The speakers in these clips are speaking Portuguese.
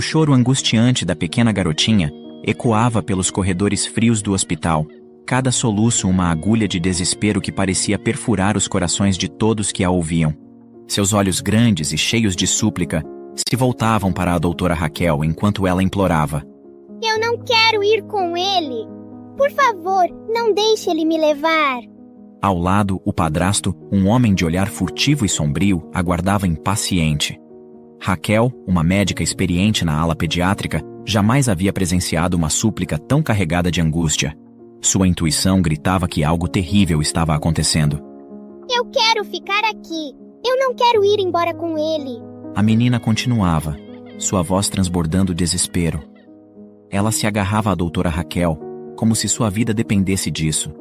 choro angustiante da pequena garotinha ecoava pelos corredores frios do hospital, cada soluço uma agulha de desespero que parecia perfurar os corações de todos que a ouviam. Seus olhos grandes e cheios de súplica se voltavam para a doutora Raquel enquanto ela implorava. Eu não quero ir com ele. Por favor, não deixe ele me levar. Ao lado, o padrasto, um homem de olhar furtivo e sombrio, aguardava impaciente. Raquel, uma médica experiente na ala pediátrica, jamais havia presenciado uma súplica tão carregada de angústia. Sua intuição gritava que algo terrível estava acontecendo. Eu quero ficar aqui. Eu não quero ir embora com ele. A menina continuava, sua voz transbordando desespero. Ela se agarrava à doutora Raquel, como se sua vida dependesse disso,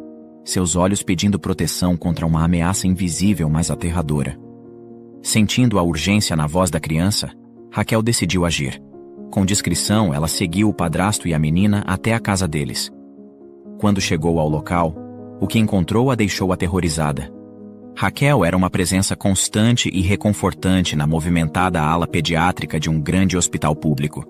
seus olhos pedindo proteção contra uma ameaça invisível mais aterradora. Sentindo a urgência na voz da criança, Raquel decidiu agir. Com discrição, ela seguiu o padrasto e a menina até a casa deles. Quando chegou ao local, o que encontrou a deixou aterrorizada. Raquel era uma presença constante e reconfortante na movimentada ala pediátrica de um grande hospital público.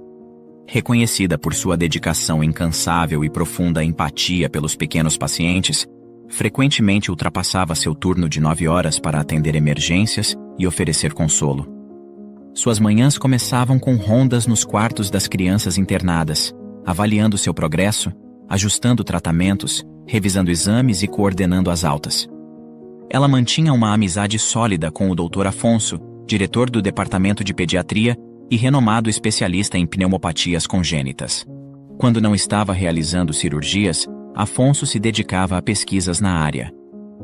Reconhecida por sua dedicação incansável e profunda empatia pelos pequenos pacientes, frequentemente ultrapassava seu turno de 9 horas para atender emergências e oferecer consolo. Suas manhãs começavam com rondas nos quartos das crianças internadas, avaliando seu progresso, ajustando tratamentos, revisando exames e coordenando as altas. Ela mantinha uma amizade sólida com o Dr. Afonso, diretor do Departamento de Pediatria e renomado especialista em pneumopatias congênitas. Quando não estava realizando cirurgias, Afonso se dedicava a pesquisas na área.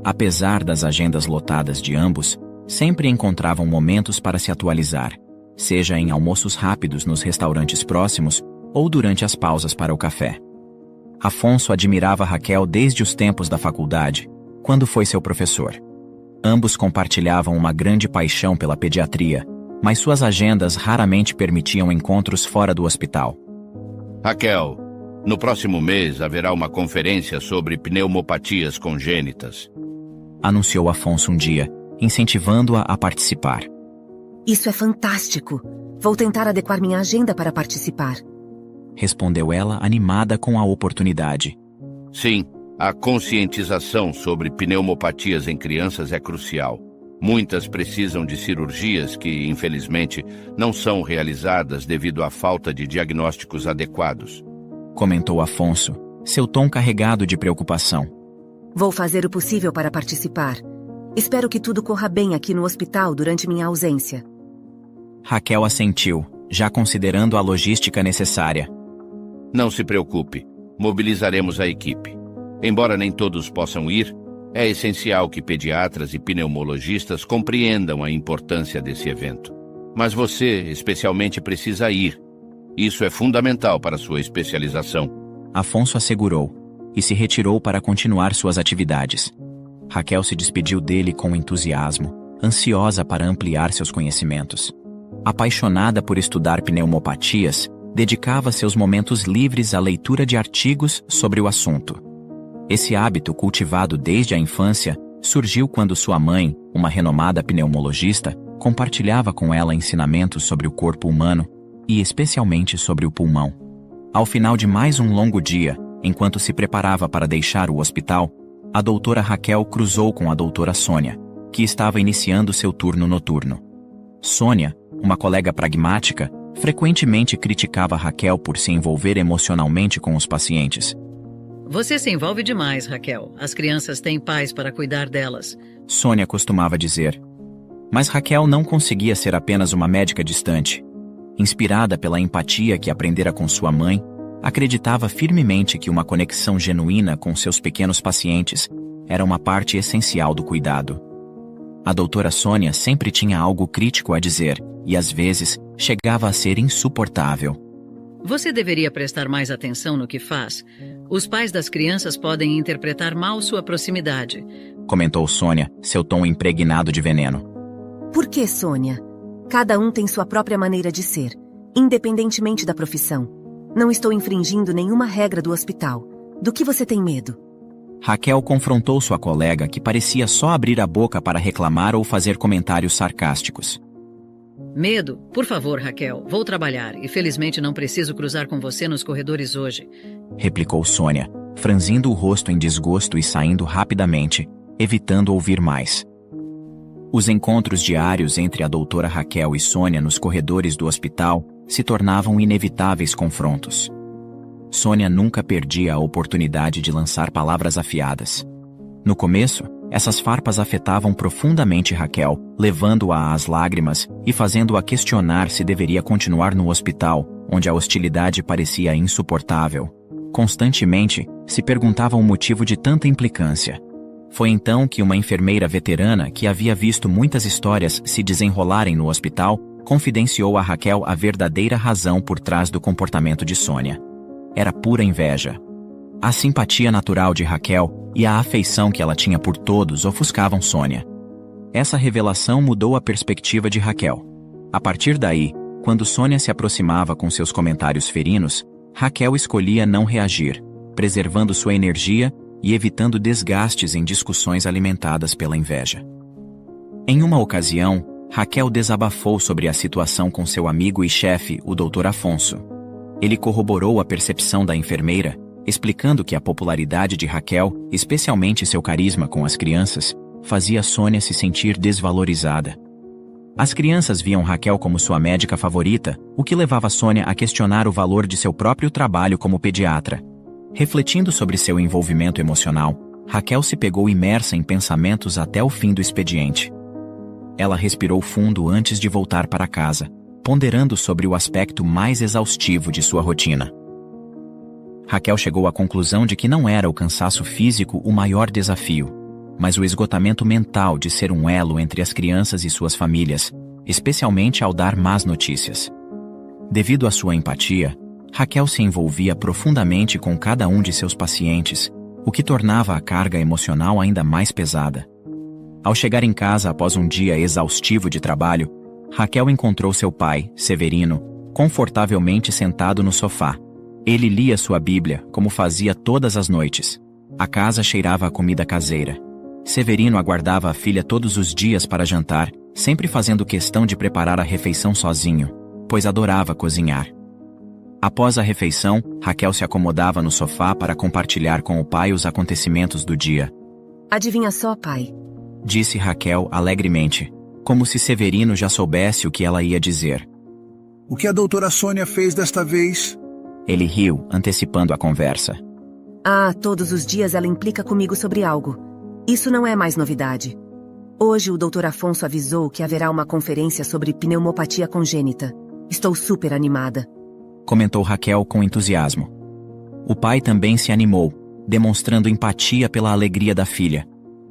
Apesar das agendas lotadas de ambos, sempre encontravam momentos para se atualizar, seja em almoços rápidos nos restaurantes próximos ou durante as pausas para o café. Afonso admirava Raquel desde os tempos da faculdade, quando foi seu professor. Ambos compartilhavam uma grande paixão pela pediatria, mas suas agendas raramente permitiam encontros fora do hospital. Raquel, no próximo mês haverá uma conferência sobre pneumopatias congênitas, anunciou Afonso um dia, incentivando-a a participar. Isso é fantástico! Vou tentar adequar minha agenda para participar, respondeu ela, animada com a oportunidade. Sim, a conscientização sobre pneumopatias em crianças é crucial. Muitas precisam de cirurgias que, infelizmente, não são realizadas devido à falta de diagnósticos adequados, comentou Afonso, seu tom carregado de preocupação. Vou fazer o possível para participar. Espero que tudo corra bem aqui no hospital durante minha ausência. Raquel assentiu, já considerando a logística necessária. Não se preocupe, mobilizaremos a equipe. Embora nem todos possam ir, é essencial que pediatras e pneumologistas compreendam a importância desse evento. Mas você, especialmente, precisa ir. Isso é fundamental para sua especialização. Afonso assegurou, e se retirou para continuar suas atividades. Raquel se despediu dele com entusiasmo, ansiosa para ampliar seus conhecimentos. Apaixonada por estudar pneumopatias, dedicava seus momentos livres à leitura de artigos sobre o assunto. Esse hábito, cultivado desde a infância, surgiu quando sua mãe, uma renomada pneumologista, compartilhava com ela ensinamentos sobre o corpo humano e especialmente sobre o pulmão. Ao final de mais um longo dia, enquanto se preparava para deixar o hospital, a doutora Raquel cruzou com a doutora Sônia, que estava iniciando seu turno noturno. Sônia, uma colega pragmática, frequentemente criticava Raquel por se envolver emocionalmente com os pacientes. Você se envolve demais, Raquel. As crianças têm pais para cuidar delas, Sônia costumava dizer. Mas Raquel não conseguia ser apenas uma médica distante. Inspirada pela empatia que aprendera com sua mãe, acreditava firmemente que uma conexão genuína com seus pequenos pacientes era uma parte essencial do cuidado. A doutora Sônia sempre tinha algo crítico a dizer e, às vezes, chegava a ser insuportável. Você deveria prestar mais atenção no que faz. Os pais das crianças podem interpretar mal sua proximidade, comentou Sônia, seu tom impregnado de veneno. Por que, Sônia? Cada um tem sua própria maneira de ser, independentemente da profissão. Não estou infringindo nenhuma regra do hospital. Do que você tem medo? Raquel confrontou sua colega, que parecia só abrir a boca para reclamar ou fazer comentários sarcásticos. Medo? Por favor, Raquel, vou trabalhar e felizmente não preciso cruzar com você nos corredores hoje. Replicou Sônia, franzindo o rosto em desgosto e saindo rapidamente, evitando ouvir mais. Os encontros diários entre a doutora Raquel e Sônia nos corredores do hospital se tornavam inevitáveis confrontos. Sônia nunca perdia a oportunidade de lançar palavras afiadas. No começo, essas farpas afetavam profundamente Raquel, levando-a às lágrimas e fazendo-a questionar se deveria continuar no hospital, onde a hostilidade parecia insuportável. Constantemente, se perguntava o motivo de tanta implicância. Foi então que uma enfermeira veterana que havia visto muitas histórias se desenrolarem no hospital, confidenciou a Raquel a verdadeira razão por trás do comportamento de Sônia. Era pura inveja. A simpatia natural de Raquel e a afeição que ela tinha por todos ofuscavam Sônia. Essa revelação mudou a perspectiva de Raquel. A partir daí, quando Sônia se aproximava com seus comentários ferinos, Raquel escolhia não reagir, preservando sua energia e evitando desgastes em discussões alimentadas pela inveja. Em uma ocasião, Raquel desabafou sobre a situação com seu amigo e chefe, o Dr. Afonso. Ele corroborou a percepção da enfermeira, explicando que a popularidade de Raquel, especialmente seu carisma com as crianças, fazia Sônia se sentir desvalorizada. As crianças viam Raquel como sua médica favorita, o que levava Sônia a questionar o valor de seu próprio trabalho como pediatra. Refletindo sobre seu envolvimento emocional, Raquel se pegou imersa em pensamentos até o fim do expediente. Ela respirou fundo antes de voltar para casa, ponderando sobre o aspecto mais exaustivo de sua rotina. Raquel chegou à conclusão de que não era o cansaço físico o maior desafio, mas o esgotamento mental de ser um elo entre as crianças e suas famílias, especialmente ao dar más notícias. Devido à sua empatia, Raquel se envolvia profundamente com cada um de seus pacientes, o que tornava a carga emocional ainda mais pesada. Ao chegar em casa após um dia exaustivo de trabalho, Raquel encontrou seu pai, Severino, confortavelmente sentado no sofá. Ele lia sua Bíblia, como fazia todas as noites. A casa cheirava a comida caseira. Severino aguardava a filha todos os dias para jantar, sempre fazendo questão de preparar a refeição sozinho, pois adorava cozinhar. Após a refeição, Raquel se acomodava no sofá para compartilhar com o pai os acontecimentos do dia. Adivinha só, pai? Disse Raquel alegremente, como se Severino já soubesse o que ela ia dizer. O que a doutora Sônia fez desta vez? Ele riu, antecipando a conversa. Todos os dias ela implica comigo sobre algo. Isso não é mais novidade. Hoje o Dr. Afonso avisou que haverá uma conferência sobre pneumopatia congênita. Estou super animada. Comentou Raquel com entusiasmo. O pai também se animou, demonstrando empatia pela alegria da filha.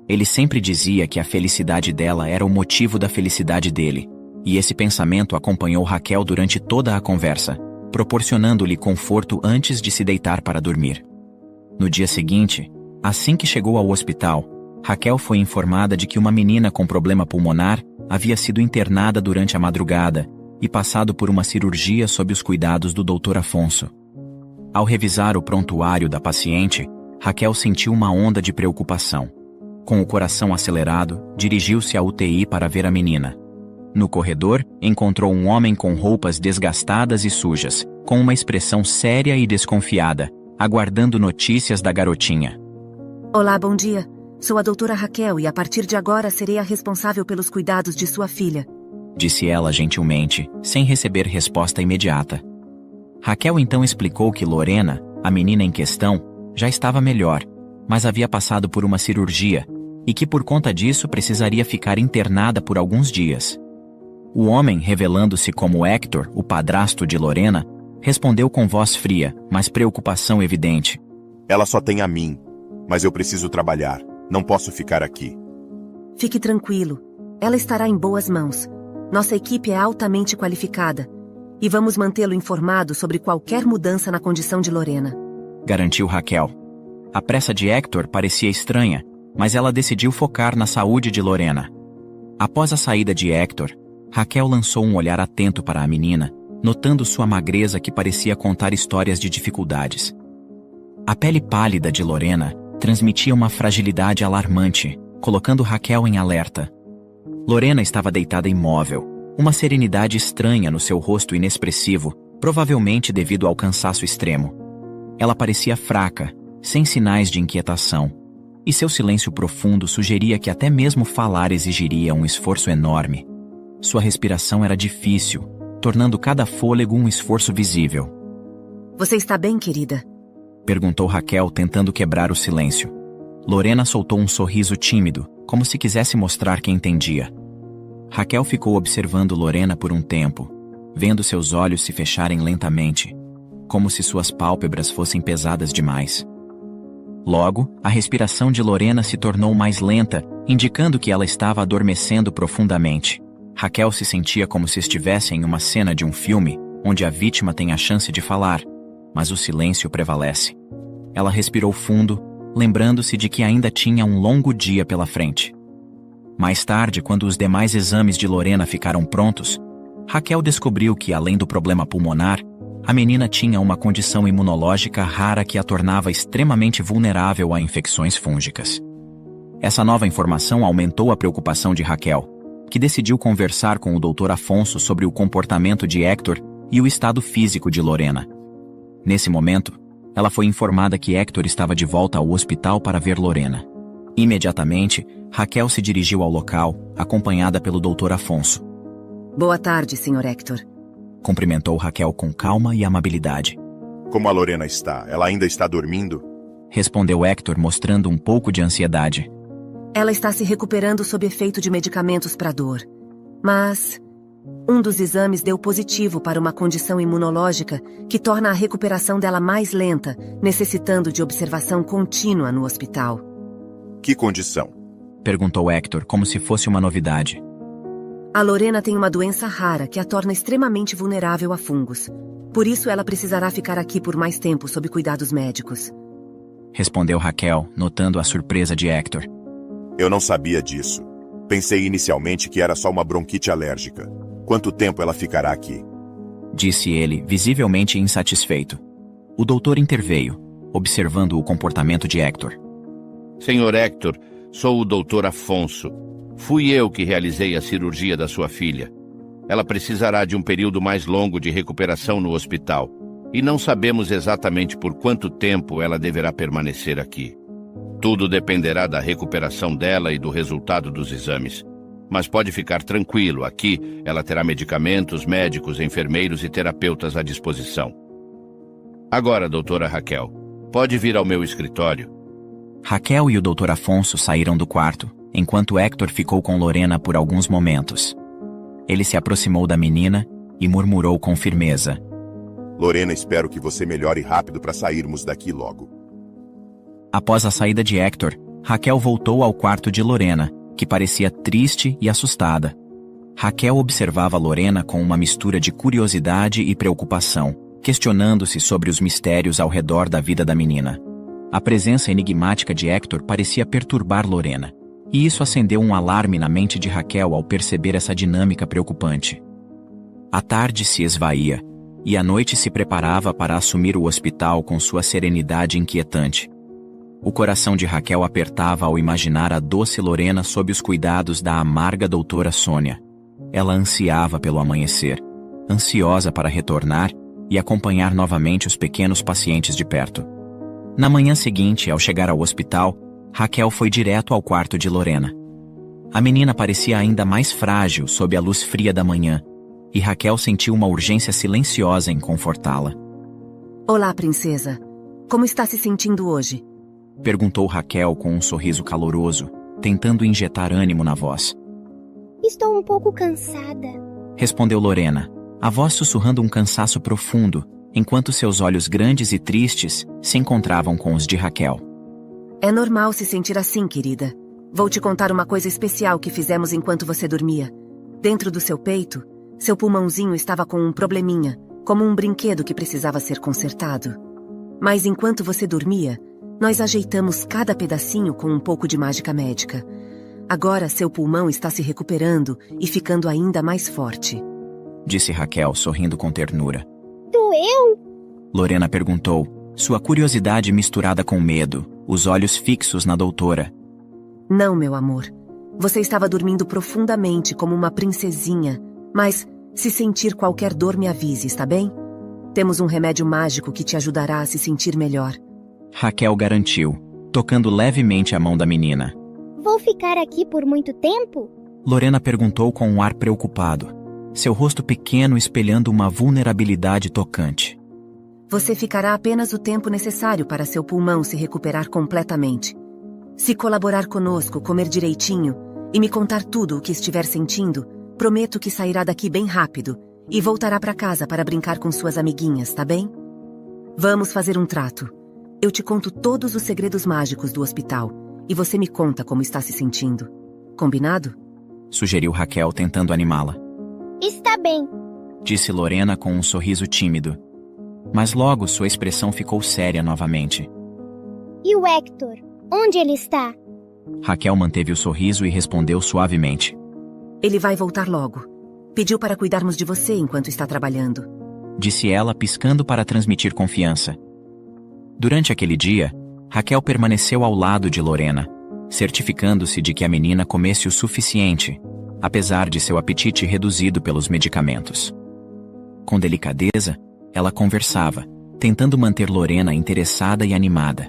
Ele sempre dizia que a felicidade dela era o motivo da felicidade dele, e esse pensamento acompanhou Raquel durante toda a conversa, proporcionando-lhe conforto antes de se deitar para dormir. No dia seguinte, assim que chegou ao hospital, Raquel foi informada de que uma menina com problema pulmonar havia sido internada durante a madrugada e passado por uma cirurgia sob os cuidados do Dr. Afonso. Ao revisar o prontuário da paciente, Raquel sentiu uma onda de preocupação. Com o coração acelerado, dirigiu-se à UTI para ver a menina. No corredor, encontrou um homem com roupas desgastadas e sujas, com uma expressão séria e desconfiada, aguardando notícias da garotinha. Olá, bom dia. Sou a doutora Raquel e a partir de agora serei a responsável pelos cuidados de sua filha. Disse ela gentilmente, sem receber resposta imediata. Raquel então explicou que Lorena, a menina em questão, já estava melhor, mas havia passado por uma cirurgia, e que por conta disso precisaria ficar internada por alguns dias. O homem, revelando-se como Héctor, o padrasto de Lorena, respondeu com voz fria, mas preocupação evidente. Ela só tem a mim, mas eu preciso trabalhar, não posso ficar aqui. Fique tranquilo, ela estará em boas mãos. Nossa equipe é altamente qualificada, e vamos mantê-lo informado sobre qualquer mudança na condição de Lorena. Garantiu Raquel. A pressa de Héctor parecia estranha, mas ela decidiu focar na saúde de Lorena. Após a saída de Héctor, Raquel lançou um olhar atento para a menina, notando sua magreza que parecia contar histórias de dificuldades. A pele pálida de Lorena transmitia uma fragilidade alarmante, colocando Raquel em alerta. Lorena estava deitada imóvel, uma serenidade estranha no seu rosto inexpressivo, provavelmente devido ao cansaço extremo. Ela parecia fraca, sem sinais de inquietação, e seu silêncio profundo sugeria que até mesmo falar exigiria um esforço enorme. Sua respiração era difícil, tornando cada fôlego um esforço visível. Você está bem, querida? Perguntou Raquel, tentando quebrar o silêncio. Lorena soltou um sorriso tímido, como se quisesse mostrar que entendia. Raquel ficou observando Lorena por um tempo, vendo seus olhos se fecharem lentamente, como se suas pálpebras fossem pesadas demais. Logo, a respiração de Lorena se tornou mais lenta, indicando que ela estava adormecendo profundamente. Raquel se sentia como se estivesse em uma cena de um filme, onde a vítima tem a chance de falar, mas o silêncio prevalece. Ela respirou fundo, lembrando-se de que ainda tinha um longo dia pela frente. Mais tarde, quando os demais exames de Lorena ficaram prontos, Raquel descobriu que, além do problema pulmonar, a menina tinha uma condição imunológica rara que a tornava extremamente vulnerável a infecções fúngicas. Essa nova informação aumentou a preocupação de Raquel, que decidiu conversar com o Dr. Afonso sobre o comportamento de Héctor e o estado físico de Lorena. Nesse momento, ela foi informada que Héctor estava de volta ao hospital para ver Lorena. Imediatamente, Raquel se dirigiu ao local, acompanhada pelo Dr. Afonso. Boa tarde, Sr. Héctor. Cumprimentou Raquel com calma e amabilidade. Como a Lorena está? Ela ainda está dormindo? Respondeu Héctor, mostrando um pouco de ansiedade. Ela está se recuperando sob efeito de medicamentos para dor. Mas um dos exames deu positivo para uma condição imunológica que torna a recuperação dela mais lenta, necessitando de observação contínua no hospital. Que condição? Perguntou Héctor, como se fosse uma novidade. A Lorena tem uma doença rara que a torna extremamente vulnerável a fungos. Por isso ela precisará ficar aqui por mais tempo sob cuidados médicos. Respondeu Raquel, notando a surpresa de Héctor. Eu não sabia disso. Pensei inicialmente que era só uma bronquite alérgica. Quanto tempo ela ficará aqui? Disse ele, visivelmente insatisfeito. O doutor interveio, observando o comportamento de Héctor. Senhor Héctor, sou o Dr. Afonso. Fui eu que realizei a cirurgia da sua filha. Ela precisará de um período mais longo de recuperação no hospital, e não sabemos exatamente por quanto tempo ela deverá permanecer aqui. Tudo dependerá da recuperação dela e do resultado dos exames. Mas pode ficar tranquilo, aqui ela terá medicamentos, médicos, enfermeiros e terapeutas à disposição. Agora, doutora Raquel, pode vir ao meu escritório. Raquel e o Dr. Afonso saíram do quarto, enquanto Héctor ficou com Lorena por alguns momentos. Ele se aproximou da menina e murmurou com firmeza. Lorena, espero que você melhore rápido para sairmos daqui logo. Após a saída de Héctor, Raquel voltou ao quarto de Lorena, que parecia triste e assustada. Raquel observava Lorena com uma mistura de curiosidade e preocupação, questionando-se sobre os mistérios ao redor da vida da menina. A presença enigmática de Héctor parecia perturbar Lorena, e isso acendeu um alarme na mente de Raquel ao perceber essa dinâmica preocupante. A tarde se esvaía, e a noite se preparava para assumir o hospital com sua serenidade inquietante. O coração de Raquel apertava ao imaginar a doce Lorena sob os cuidados da amarga doutora Sônia. Ela ansiava pelo amanhecer, ansiosa para retornar e acompanhar novamente os pequenos pacientes de perto. Na manhã seguinte, ao chegar ao hospital, Raquel foi direto ao quarto de Lorena. A menina parecia ainda mais frágil sob a luz fria da manhã, e Raquel sentiu uma urgência silenciosa em confortá-la. Olá, princesa. Como está se sentindo hoje? Perguntou Raquel com um sorriso caloroso, tentando injetar ânimo na voz. Estou um pouco cansada. Respondeu Lorena, a voz sussurrando um cansaço profundo, enquanto seus olhos grandes e tristes se encontravam com os de Raquel. É normal se sentir assim, querida. Vou te contar uma coisa especial que fizemos enquanto você dormia. Dentro do seu peito, seu pulmãozinho estava com um probleminha, como um brinquedo que precisava ser consertado. Mas enquanto você dormia, nós ajeitamos cada pedacinho com um pouco de mágica médica. Agora seu pulmão está se recuperando e ficando ainda mais forte. Disse Raquel, sorrindo com ternura. Doeu? Lorena perguntou, sua curiosidade misturada com medo, os olhos fixos na doutora. Não, meu amor. Você estava dormindo profundamente como uma princesinha, Mas, se sentir qualquer dor, me avise, está bem? Temos um remédio mágico que te ajudará a se sentir melhor. Raquel garantiu, tocando levemente a mão da menina. Vou ficar aqui por muito tempo? Lorena perguntou com um ar preocupado, seu rosto pequeno espelhando uma vulnerabilidade tocante. Você ficará apenas o tempo necessário para seu pulmão se recuperar completamente. Se colaborar conosco, comer direitinho e me contar tudo o que estiver sentindo, prometo que sairá daqui bem rápido e voltará para casa para brincar com suas amiguinhas, tá bem? Vamos fazer um trato. Eu te conto todos os segredos mágicos do hospital e você me conta como está se sentindo. Combinado? Sugeriu Raquel tentando animá-la. Está bem. Disse Lorena com um sorriso tímido. Mas logo sua expressão ficou séria novamente. E o Hector? Onde ele está? Raquel manteve o sorriso e respondeu suavemente. Ele vai voltar logo. Pediu para cuidarmos de você enquanto está trabalhando. Disse ela, piscando para transmitir confiança. Durante aquele dia, Raquel permaneceu ao lado de Lorena, certificando-se de que a menina comesse o suficiente, apesar de seu apetite reduzido pelos medicamentos. Com delicadeza, ela conversava, tentando manter Lorena interessada e animada.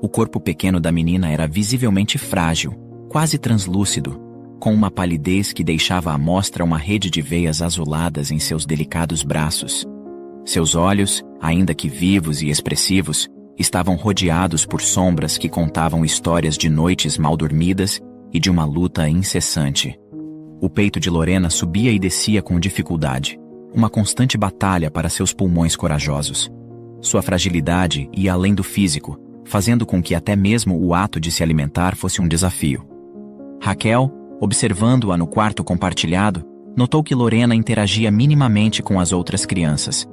O corpo pequeno da menina era visivelmente frágil, quase translúcido, com uma palidez que deixava à mostra uma rede de veias azuladas em seus delicados braços. Seus olhos, ainda que vivos e expressivos, estavam rodeados por sombras que contavam histórias de noites mal dormidas e de uma luta incessante. O peito de Lorena subia e descia com dificuldade, uma constante batalha para seus pulmões corajosos. Sua fragilidade ia além do físico, fazendo com que até mesmo o ato de se alimentar fosse um desafio. Raquel, observando-a no quarto compartilhado, notou que Lorena interagia minimamente com as outras crianças.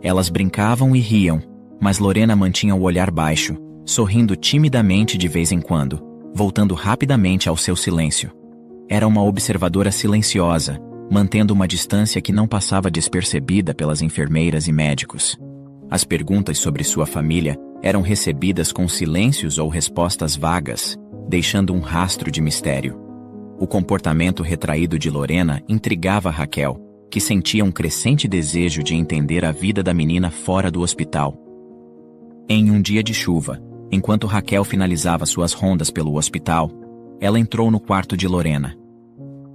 Elas brincavam e riam, mas Lorena mantinha o olhar baixo, sorrindo timidamente de vez em quando, voltando rapidamente ao seu silêncio. Era uma observadora silenciosa, mantendo uma distância que não passava despercebida pelas enfermeiras e médicos. As perguntas sobre sua família eram recebidas com silêncios ou respostas vagas, deixando um rastro de mistério. O comportamento retraído de Lorena intrigava Raquel, que sentia um crescente desejo de entender a vida da menina fora do hospital. Em um dia de chuva, enquanto Raquel finalizava suas rondas pelo hospital, ela entrou no quarto de Lorena.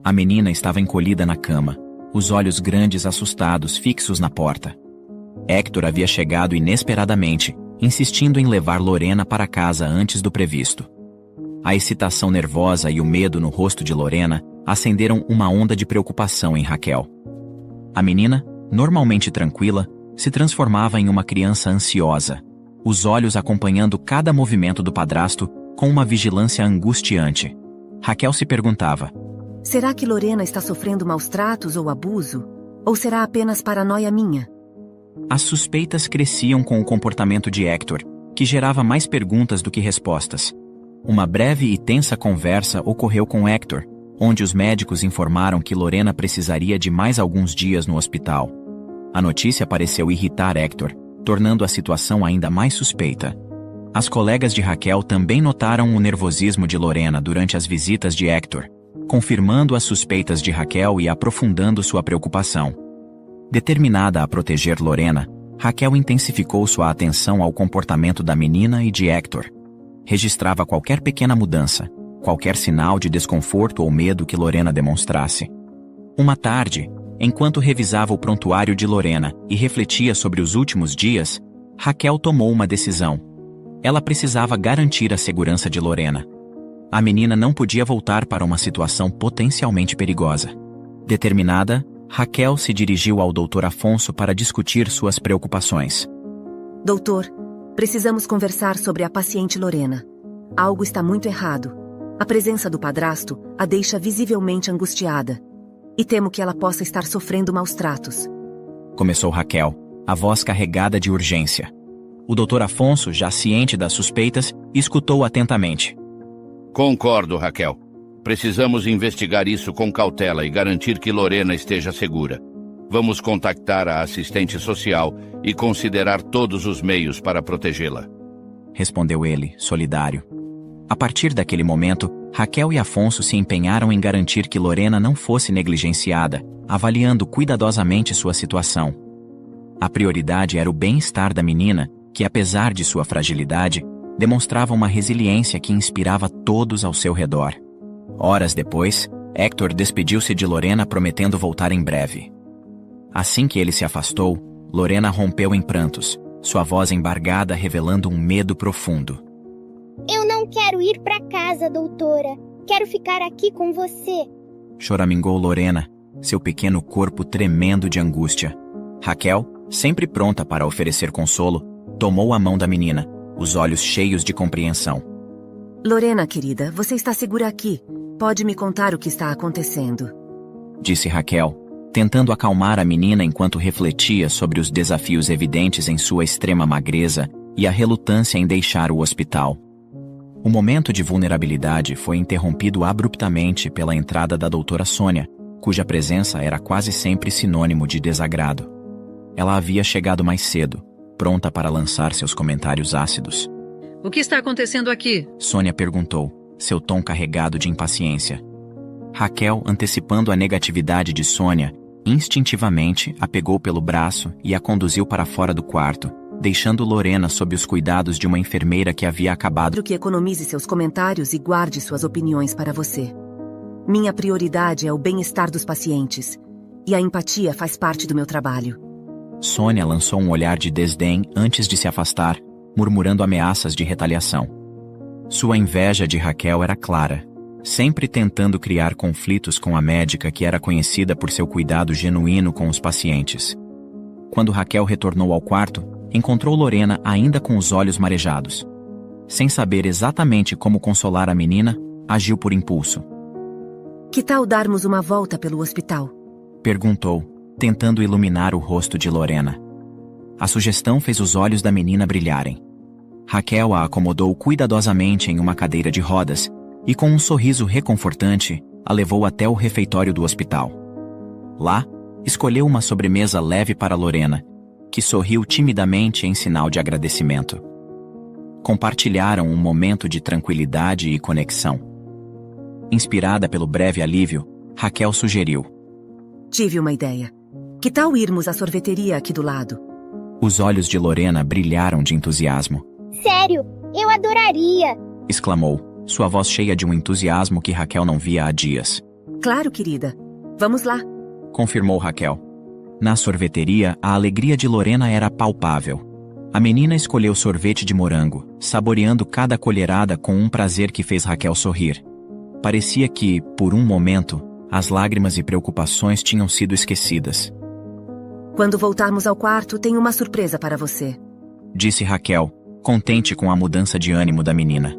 A menina estava encolhida na cama, os olhos grandes assustados fixos na porta. Hector havia chegado inesperadamente, insistindo em levar Lorena para casa antes do previsto. A excitação nervosa e o medo no rosto de Lorena acenderam uma onda de preocupação em Raquel. A menina, normalmente tranquila, se transformava em uma criança ansiosa, os olhos acompanhando cada movimento do padrasto com uma vigilância angustiante. Raquel se perguntava: será que Lorena está sofrendo maus tratos ou abuso? Ou será apenas paranoia minha? As suspeitas cresciam com o comportamento de Hector, que gerava mais perguntas do que respostas. Uma breve e tensa conversa ocorreu com Hector, onde os médicos informaram que Lorena precisaria de mais alguns dias no hospital. A notícia pareceu irritar Hector, tornando a situação ainda mais suspeita. As colegas de Raquel também notaram o nervosismo de Lorena durante as visitas de Hector, confirmando as suspeitas de Raquel e aprofundando sua preocupação. Determinada a proteger Lorena, Raquel intensificou sua atenção ao comportamento da menina e de Hector. Registrava qualquer pequena mudança, qualquer sinal de desconforto ou medo que Lorena demonstrasse. Uma tarde, enquanto revisava o prontuário de Lorena e refletia sobre os últimos dias, Raquel tomou uma decisão. Ela precisava garantir a segurança de Lorena. A menina não podia voltar para uma situação potencialmente perigosa. Determinada, Raquel se dirigiu ao Dr. Afonso para discutir suas preocupações. Doutor, precisamos conversar sobre a paciente Lorena. Algo está muito errado. A presença do padrasto a deixa visivelmente angustiada. E temo que ela possa estar sofrendo maus tratos. Começou Raquel, a voz carregada de urgência. O Dr. Afonso, já ciente das suspeitas, escutou atentamente. Concordo, Raquel. Precisamos investigar isso com cautela e garantir que Lorena esteja segura. Vamos contactar a assistente social e considerar todos os meios para protegê-la. Respondeu ele, solidário. A partir daquele momento, Raquel e Afonso se empenharam em garantir que Lorena não fosse negligenciada, avaliando cuidadosamente sua situação. A prioridade era o bem-estar da menina, que apesar de sua fragilidade, demonstrava uma resiliência que inspirava todos ao seu redor. Horas depois, Hector despediu-se de Lorena prometendo voltar em breve. Assim que ele se afastou, Lorena rompeu em prantos, sua voz embargada revelando um medo profundo. Eu não quero ir para casa, doutora. Quero ficar aqui com você. Choramingou Lorena, seu pequeno corpo tremendo de angústia. Raquel, sempre pronta para oferecer consolo, tomou a mão da menina, os olhos cheios de compreensão. Lorena, querida, você está segura aqui. Pode me contar o que está acontecendo? Disse Raquel, tentando acalmar a menina enquanto refletia sobre os desafios evidentes em sua extrema magreza e a relutância em deixar o hospital. O momento de vulnerabilidade foi interrompido abruptamente pela entrada da doutora Sônia, cuja presença era quase sempre sinônimo de desagrado. Ela havia chegado mais cedo, pronta para lançar seus comentários ácidos. O que está acontecendo aqui? Sônia perguntou, seu tom carregado de impaciência. Raquel, antecipando a negatividade de Sônia, instintivamente a pegou pelo braço e a conduziu para fora do quarto, deixando Lorena sob os cuidados de uma enfermeira que havia acabado. Quero que economize seus comentários e guarde suas opiniões para você. Minha prioridade é o bem-estar dos pacientes, e a empatia faz parte do meu trabalho. Sônia lançou um olhar de desdém antes de se afastar, murmurando ameaças de retaliação. Sua inveja de Raquel era clara, sempre tentando criar conflitos com a médica que era conhecida por seu cuidado genuíno com os pacientes. Quando Raquel retornou ao quarto, encontrou Lorena ainda com os olhos marejados. Sem saber exatamente como consolar a menina, agiu por impulso. Que tal darmos uma volta pelo hospital? Perguntou, tentando iluminar o rosto de Lorena. A sugestão fez os olhos da menina brilharem. Raquel a acomodou cuidadosamente em uma cadeira de rodas e, com um sorriso reconfortante, a levou até o refeitório do hospital. Lá, escolheu uma sobremesa leve para Lorena, que sorriu timidamente em sinal de agradecimento. Compartilharam um momento de tranquilidade e conexão. Inspirada pelo breve alívio, Raquel sugeriu. Tive uma ideia. Que tal irmos à sorveteria aqui do lado? Os olhos de Lorena brilharam de entusiasmo. Sério, eu adoraria! Exclamou, sua voz cheia de um entusiasmo que Raquel não via há dias. Claro, querida. Vamos lá. Confirmou Raquel. Na sorveteria, a alegria de Lorena era palpável. A menina escolheu sorvete de morango, saboreando cada colherada com um prazer que fez Raquel sorrir. Parecia que, por um momento, as lágrimas e preocupações tinham sido esquecidas. Quando voltarmos ao quarto, tenho uma surpresa para você. Disse Raquel, contente com a mudança de ânimo da menina.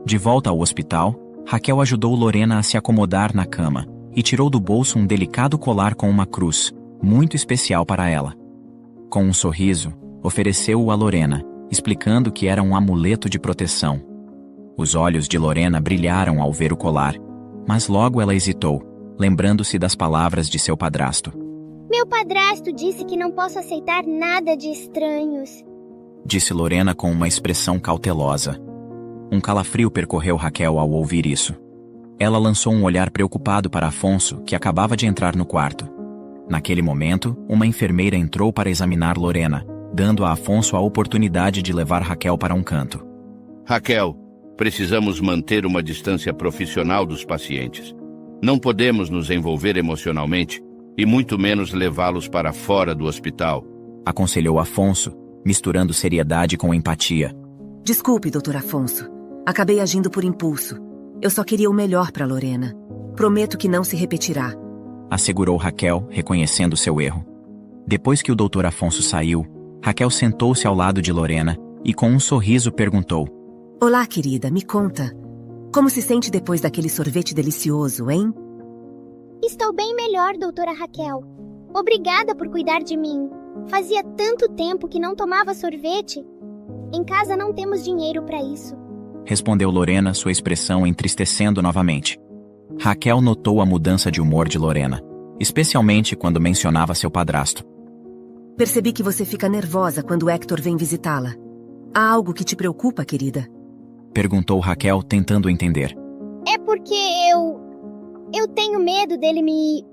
De volta ao hospital, Raquel ajudou Lorena a se acomodar na cama e tirou do bolso um delicado colar com uma cruz, muito especial para ela. Com um sorriso, ofereceu-o a Lorena, explicando que era um amuleto de proteção. Os olhos de Lorena brilharam ao ver o colar, mas logo ela hesitou, lembrando-se das palavras de seu padrasto. Meu padrasto disse que não posso aceitar nada de estranhos. Disse Lorena com uma expressão cautelosa. Um calafrio percorreu Raquel ao ouvir isso. Ela lançou um olhar preocupado para Afonso, que acabava de entrar no quarto. Naquele momento, uma enfermeira entrou para examinar Lorena, dando a Afonso a oportunidade de levar Raquel para um canto. Raquel, precisamos manter uma distância profissional dos pacientes. Não podemos nos envolver emocionalmente e muito menos levá-los para fora do hospital. Aconselhou Afonso, misturando seriedade com empatia. Desculpe, doutor Afonso. Acabei agindo por impulso. Eu só queria o melhor para Lorena. Prometo que não se repetirá. Assegurou Raquel, reconhecendo seu erro. Depois que o doutor Afonso saiu, Raquel sentou-se ao lado de Lorena e com um sorriso perguntou. Olá, querida, me conta. Como se sente depois daquele sorvete delicioso, hein? Estou bem melhor, doutora Raquel. Obrigada por cuidar de mim. Fazia tanto tempo que não tomava sorvete. Em casa não temos dinheiro para isso. Respondeu Lorena, sua expressão entristecendo novamente. Raquel notou a mudança de humor de Lorena, especialmente quando mencionava seu padrasto. Percebi que você fica nervosa quando Hector vem visitá-la. Há algo que te preocupa, querida? Perguntou Raquel, tentando entender. É porque eu tenho medo dele me...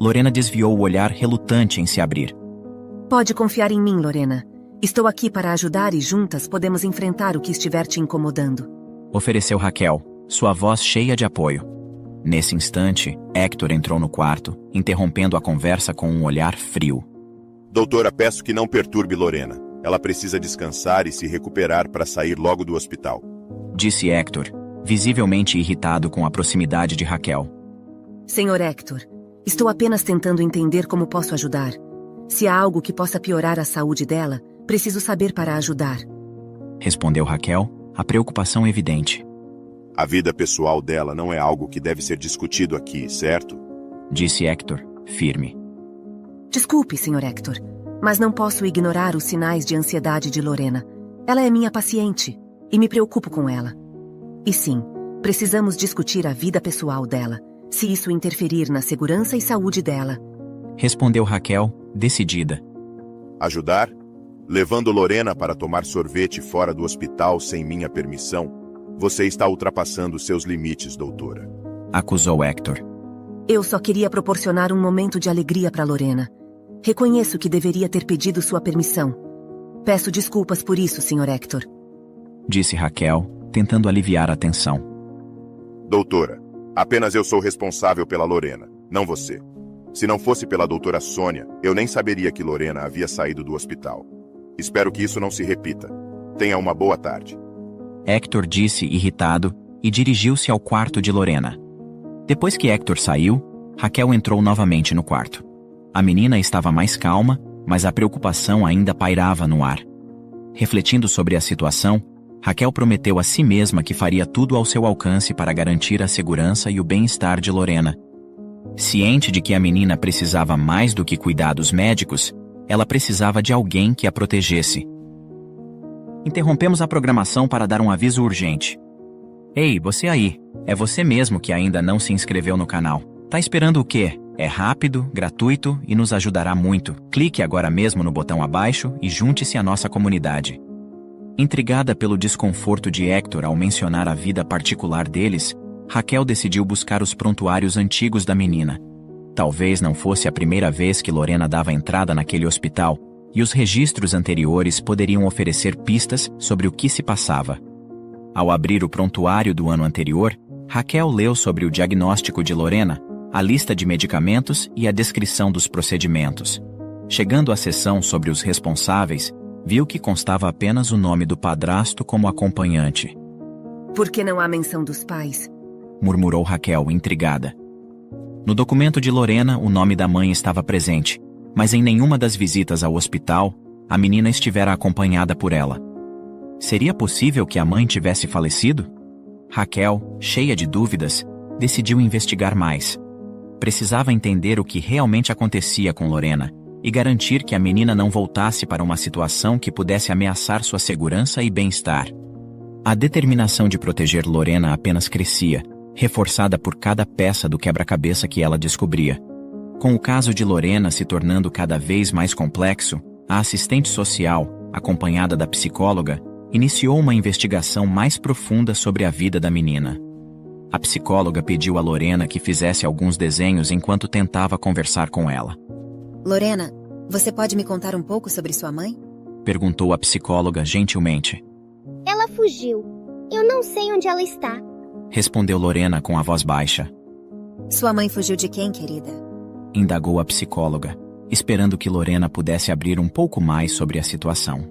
Lorena desviou o olhar relutante em se abrir. Pode confiar em mim, Lorena. Estou aqui para ajudar e juntas podemos enfrentar o que estiver te incomodando. Ofereceu Raquel, sua voz cheia de apoio. Nesse instante, Hector entrou no quarto, interrompendo a conversa com um olhar frio. Doutora, peço que não perturbe Lorena. Ela precisa descansar e se recuperar para sair logo do hospital. Disse Hector, visivelmente irritado com a proximidade de Raquel. Senhor Hector, estou apenas tentando entender como posso ajudar. Se há algo que possa piorar a saúde dela, preciso saber para ajudar. Respondeu Raquel, a preocupação evidente. A vida pessoal dela não é algo que deve ser discutido aqui, certo? Disse Hector, firme. Desculpe, Sr. Hector, mas não posso ignorar os sinais de ansiedade de Lorena. Ela é minha paciente, e me preocupo com ela. E sim, precisamos discutir a vida pessoal dela, se isso interferir na segurança e saúde dela. Respondeu Raquel, decidida. Ajudar? Levando Lorena para tomar sorvete fora do hospital sem minha permissão? Você está ultrapassando seus limites, doutora. Acusou Hector. Eu só queria proporcionar um momento de alegria para Lorena. Reconheço que deveria ter pedido sua permissão. Peço desculpas por isso, Sr. Hector. Disse Raquel, tentando aliviar a tensão. Doutora, apenas eu sou responsável pela Lorena, não você. Se não fosse pela doutora Sônia, eu nem saberia que Lorena havia saído do hospital. Espero que isso não se repita. Tenha uma boa tarde. Hector disse irritado e dirigiu-se ao quarto de Lorena. Depois que Hector saiu, Raquel entrou novamente no quarto. A menina estava mais calma, mas a preocupação ainda pairava no ar. Refletindo sobre a situação, Raquel prometeu a si mesma que faria tudo ao seu alcance para garantir a segurança e o bem-estar de Lorena. Ciente de que a menina precisava mais do que cuidados médicos, ela precisava de alguém que a protegesse. Interrompemos a programação para dar um aviso urgente. Ei, você aí, é você mesmo que ainda não se inscreveu no canal. Tá esperando o quê? É rápido, gratuito e nos ajudará muito. Clique agora mesmo no botão abaixo e junte-se à nossa comunidade. Intrigada pelo desconforto de Hector ao mencionar a vida particular deles, Raquel decidiu buscar os prontuários antigos da menina. Talvez não fosse a primeira vez que Lorena dava entrada naquele hospital, e os registros anteriores poderiam oferecer pistas sobre o que se passava. Ao abrir o prontuário do ano anterior, Raquel leu sobre o diagnóstico de Lorena, a lista de medicamentos e a descrição dos procedimentos. Chegando à seção sobre os responsáveis, viu que constava apenas o nome do padrasto como acompanhante. Por que não há menção dos pais? Murmurou Raquel, intrigada. No documento de Lorena, o nome da mãe estava presente, mas em nenhuma das visitas ao hospital, a menina estivera acompanhada por ela. Seria possível que a mãe tivesse falecido? Raquel, cheia de dúvidas, decidiu investigar mais. Precisava entender o que realmente acontecia com Lorena e garantir que a menina não voltasse para uma situação que pudesse ameaçar sua segurança e bem-estar. A determinação de proteger Lorena apenas crescia, reforçada por cada peça do quebra-cabeça que ela descobria. Com o caso de Lorena se tornando cada vez mais complexo, a assistente social, acompanhada da psicóloga, iniciou uma investigação mais profunda sobre a vida da menina. A psicóloga pediu a Lorena que fizesse alguns desenhos enquanto tentava conversar com ela. Lorena, você pode me contar um pouco sobre sua mãe? Perguntou a psicóloga gentilmente. Ela fugiu. Eu não sei onde ela está. Respondeu Lorena com a voz baixa. Sua mãe fugiu de quem, querida? Indagou a psicóloga, esperando que Lorena pudesse abrir um pouco mais sobre a situação.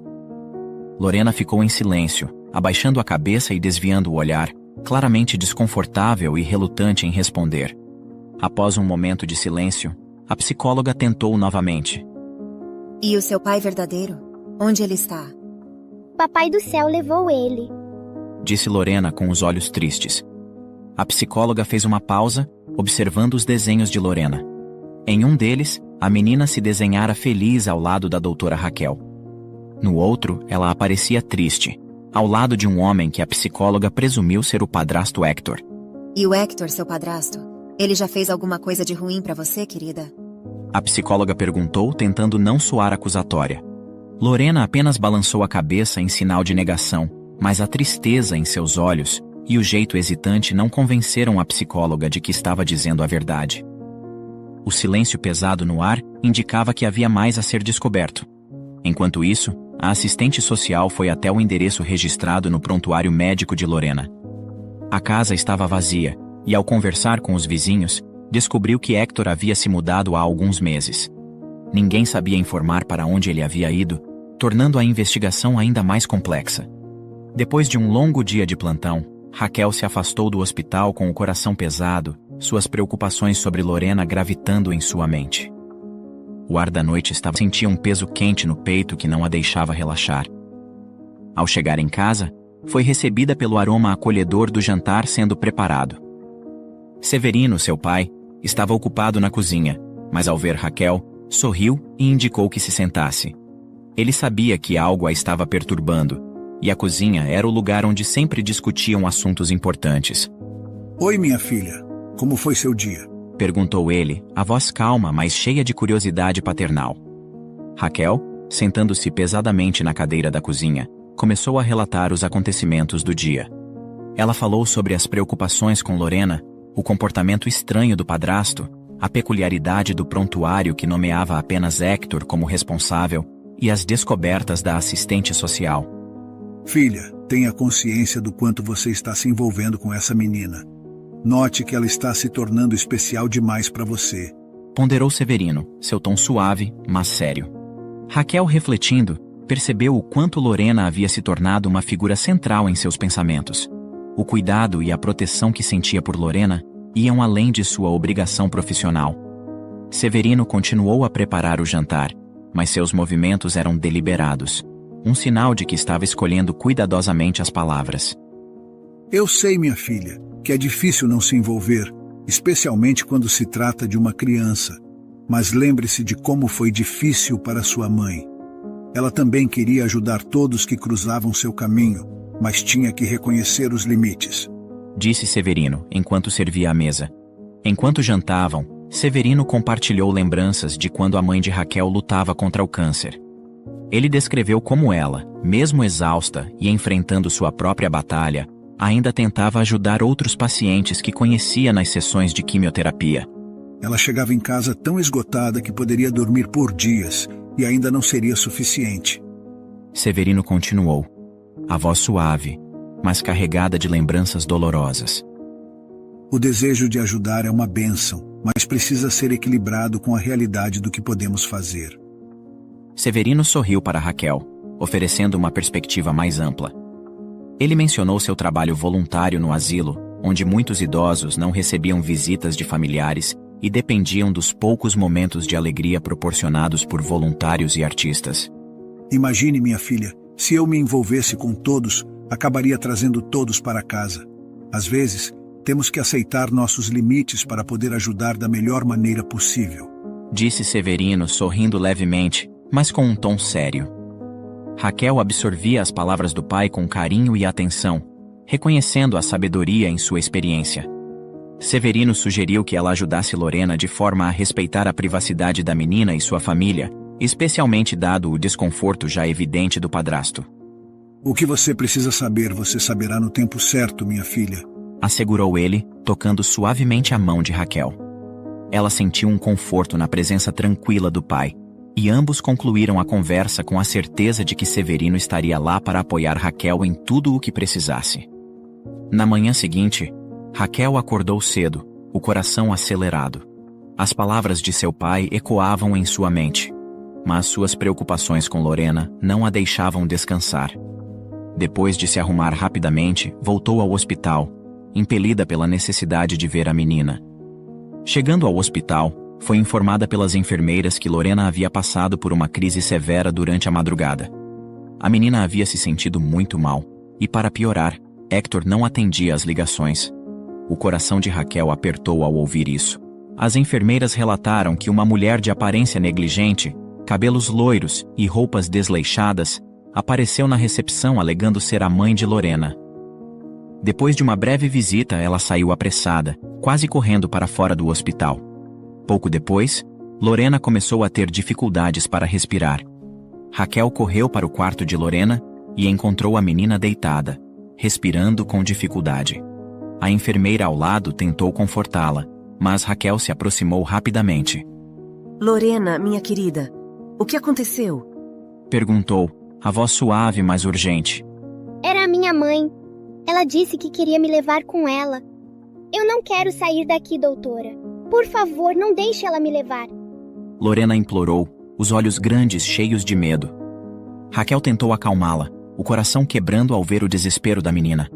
Lorena ficou em silêncio, abaixando a cabeça e desviando o olhar, claramente desconfortável e relutante em responder. Após um momento de silêncio, a psicóloga tentou novamente. E o seu pai verdadeiro? Onde ele está? Papai do céu levou ele. Disse Lorena com os olhos tristes. A psicóloga fez uma pausa, observando os desenhos de Lorena. Em um deles, a menina se desenhara feliz ao lado da doutora Raquel. No outro, ela aparecia triste, ao lado de um homem que a psicóloga presumiu ser o padrasto Hector. E o Hector, seu padrasto? Ele já fez alguma coisa de ruim pra você, querida? A psicóloga perguntou, tentando não soar acusatória. Lorena apenas balançou a cabeça em sinal de negação, mas a tristeza em seus olhos e o jeito hesitante não convenceram a psicóloga de que estava dizendo a verdade. O silêncio pesado no ar indicava que havia mais a ser descoberto. Enquanto isso, a assistente social foi até o endereço registrado no prontuário médico de Lorena. A casa estava vazia, e ao conversar com os vizinhos, descobriu que Hector havia se mudado há alguns meses. Ninguém sabia informar para onde ele havia ido, tornando a investigação ainda mais complexa. Depois de um longo dia de plantão, Raquel se afastou do hospital com o coração pesado, suas preocupações sobre Lorena gravitando em sua mente. O ar da noite sentia um peso quente no peito que não a deixava relaxar. Ao chegar em casa, foi recebida pelo aroma acolhedor do jantar sendo preparado. Severino, seu pai, estava ocupado na cozinha, mas ao ver Raquel, sorriu e indicou que se sentasse. Ele sabia que algo a estava perturbando, e a cozinha era o lugar onde sempre discutiam assuntos importantes. Oi, minha filha. Como foi seu dia? Perguntou ele, a voz calma, mas cheia de curiosidade paternal. Raquel, sentando-se pesadamente na cadeira da cozinha, começou a relatar os acontecimentos do dia. Ela falou sobre as preocupações com Lorena, o comportamento estranho do padrasto, a peculiaridade do prontuário que nomeava apenas Hector como responsável e as descobertas da assistente social. Filha, tenha consciência do quanto você está se envolvendo com essa menina. Note que ela está se tornando especial demais para você. Ponderou Severino, seu tom suave, mas sério. Raquel, refletindo, percebeu o quanto Lorena havia se tornado uma figura central em seus pensamentos. O cuidado e a proteção que sentia por Lorena iam além de sua obrigação profissional. Severino continuou a preparar o jantar, mas seus movimentos eram deliberados, um sinal de que estava escolhendo cuidadosamente as palavras. Eu sei, minha filha, que é difícil não se envolver, especialmente quando se trata de uma criança. Mas lembre-se de como foi difícil para sua mãe. Ela também queria ajudar todos que cruzavam seu caminho, mas tinha que reconhecer os limites. Disse Severino, enquanto servia a mesa. Enquanto jantavam, Severino compartilhou lembranças de quando a mãe de Raquel lutava contra o câncer. Ele descreveu como ela, mesmo exausta e enfrentando sua própria batalha, ainda tentava ajudar outros pacientes que conhecia nas sessões de quimioterapia. Ela chegava em casa tão esgotada que poderia dormir por dias e ainda não seria suficiente. Severino continuou, a voz suave, mas carregada de lembranças dolorosas. O desejo de ajudar é uma bênção, mas precisa ser equilibrado com a realidade do que podemos fazer. Severino sorriu para Raquel, oferecendo uma perspectiva mais ampla. Ele mencionou seu trabalho voluntário no asilo, onde muitos idosos não recebiam visitas de familiares e dependiam dos poucos momentos de alegria proporcionados por voluntários e artistas. Imagine, minha filha, se eu me envolvesse com todos, acabaria trazendo todos para casa. Às vezes, temos que aceitar nossos limites para poder ajudar da melhor maneira possível. Disse Severino, sorrindo levemente, mas com um tom sério. Raquel absorvia as palavras do pai com carinho e atenção, reconhecendo a sabedoria em sua experiência. Severino sugeriu que ela ajudasse Lorena de forma a respeitar a privacidade da menina e sua família, especialmente dado o desconforto já evidente do padrasto. O que você precisa saber, você saberá no tempo certo, minha filha. Assegurou ele, tocando suavemente a mão de Raquel. Ela sentiu um conforto na presença tranquila do pai, e ambos concluíram a conversa com a certeza de que Severino estaria lá para apoiar Raquel em tudo o que precisasse. Na manhã seguinte, Raquel acordou cedo, o coração acelerado. As palavras de seu pai ecoavam em sua mente, mas suas preocupações com Lorena não a deixavam descansar. Depois de se arrumar rapidamente, voltou ao hospital, impelida pela necessidade de ver a menina. Chegando ao hospital, foi informada pelas enfermeiras que Lorena havia passado por uma crise severa durante a madrugada. A menina havia se sentido muito mal, e para piorar, Hector não atendia às ligações. O coração de Raquel apertou ao ouvir isso. As enfermeiras relataram que uma mulher de aparência negligente, cabelos loiros e roupas desleixadas, apareceu na recepção alegando ser a mãe de Lorena. Depois de uma breve visita, ela saiu apressada, quase correndo para fora do hospital. Pouco depois, Lorena começou a ter dificuldades para respirar. Raquel correu para o quarto de Lorena e encontrou a menina deitada, respirando com dificuldade. A enfermeira ao lado tentou confortá-la, mas Raquel se aproximou rapidamente. Lorena, minha querida, o que aconteceu? Perguntou, a voz suave, mas urgente. Era a minha mãe. Ela disse que queria me levar com ela. Eu não quero sair daqui, doutora. Por favor, não deixe ela me levar. Lorena implorou, os olhos grandes cheios de medo. Raquel tentou acalmá-la, o coração quebrando ao ver o desespero da menina.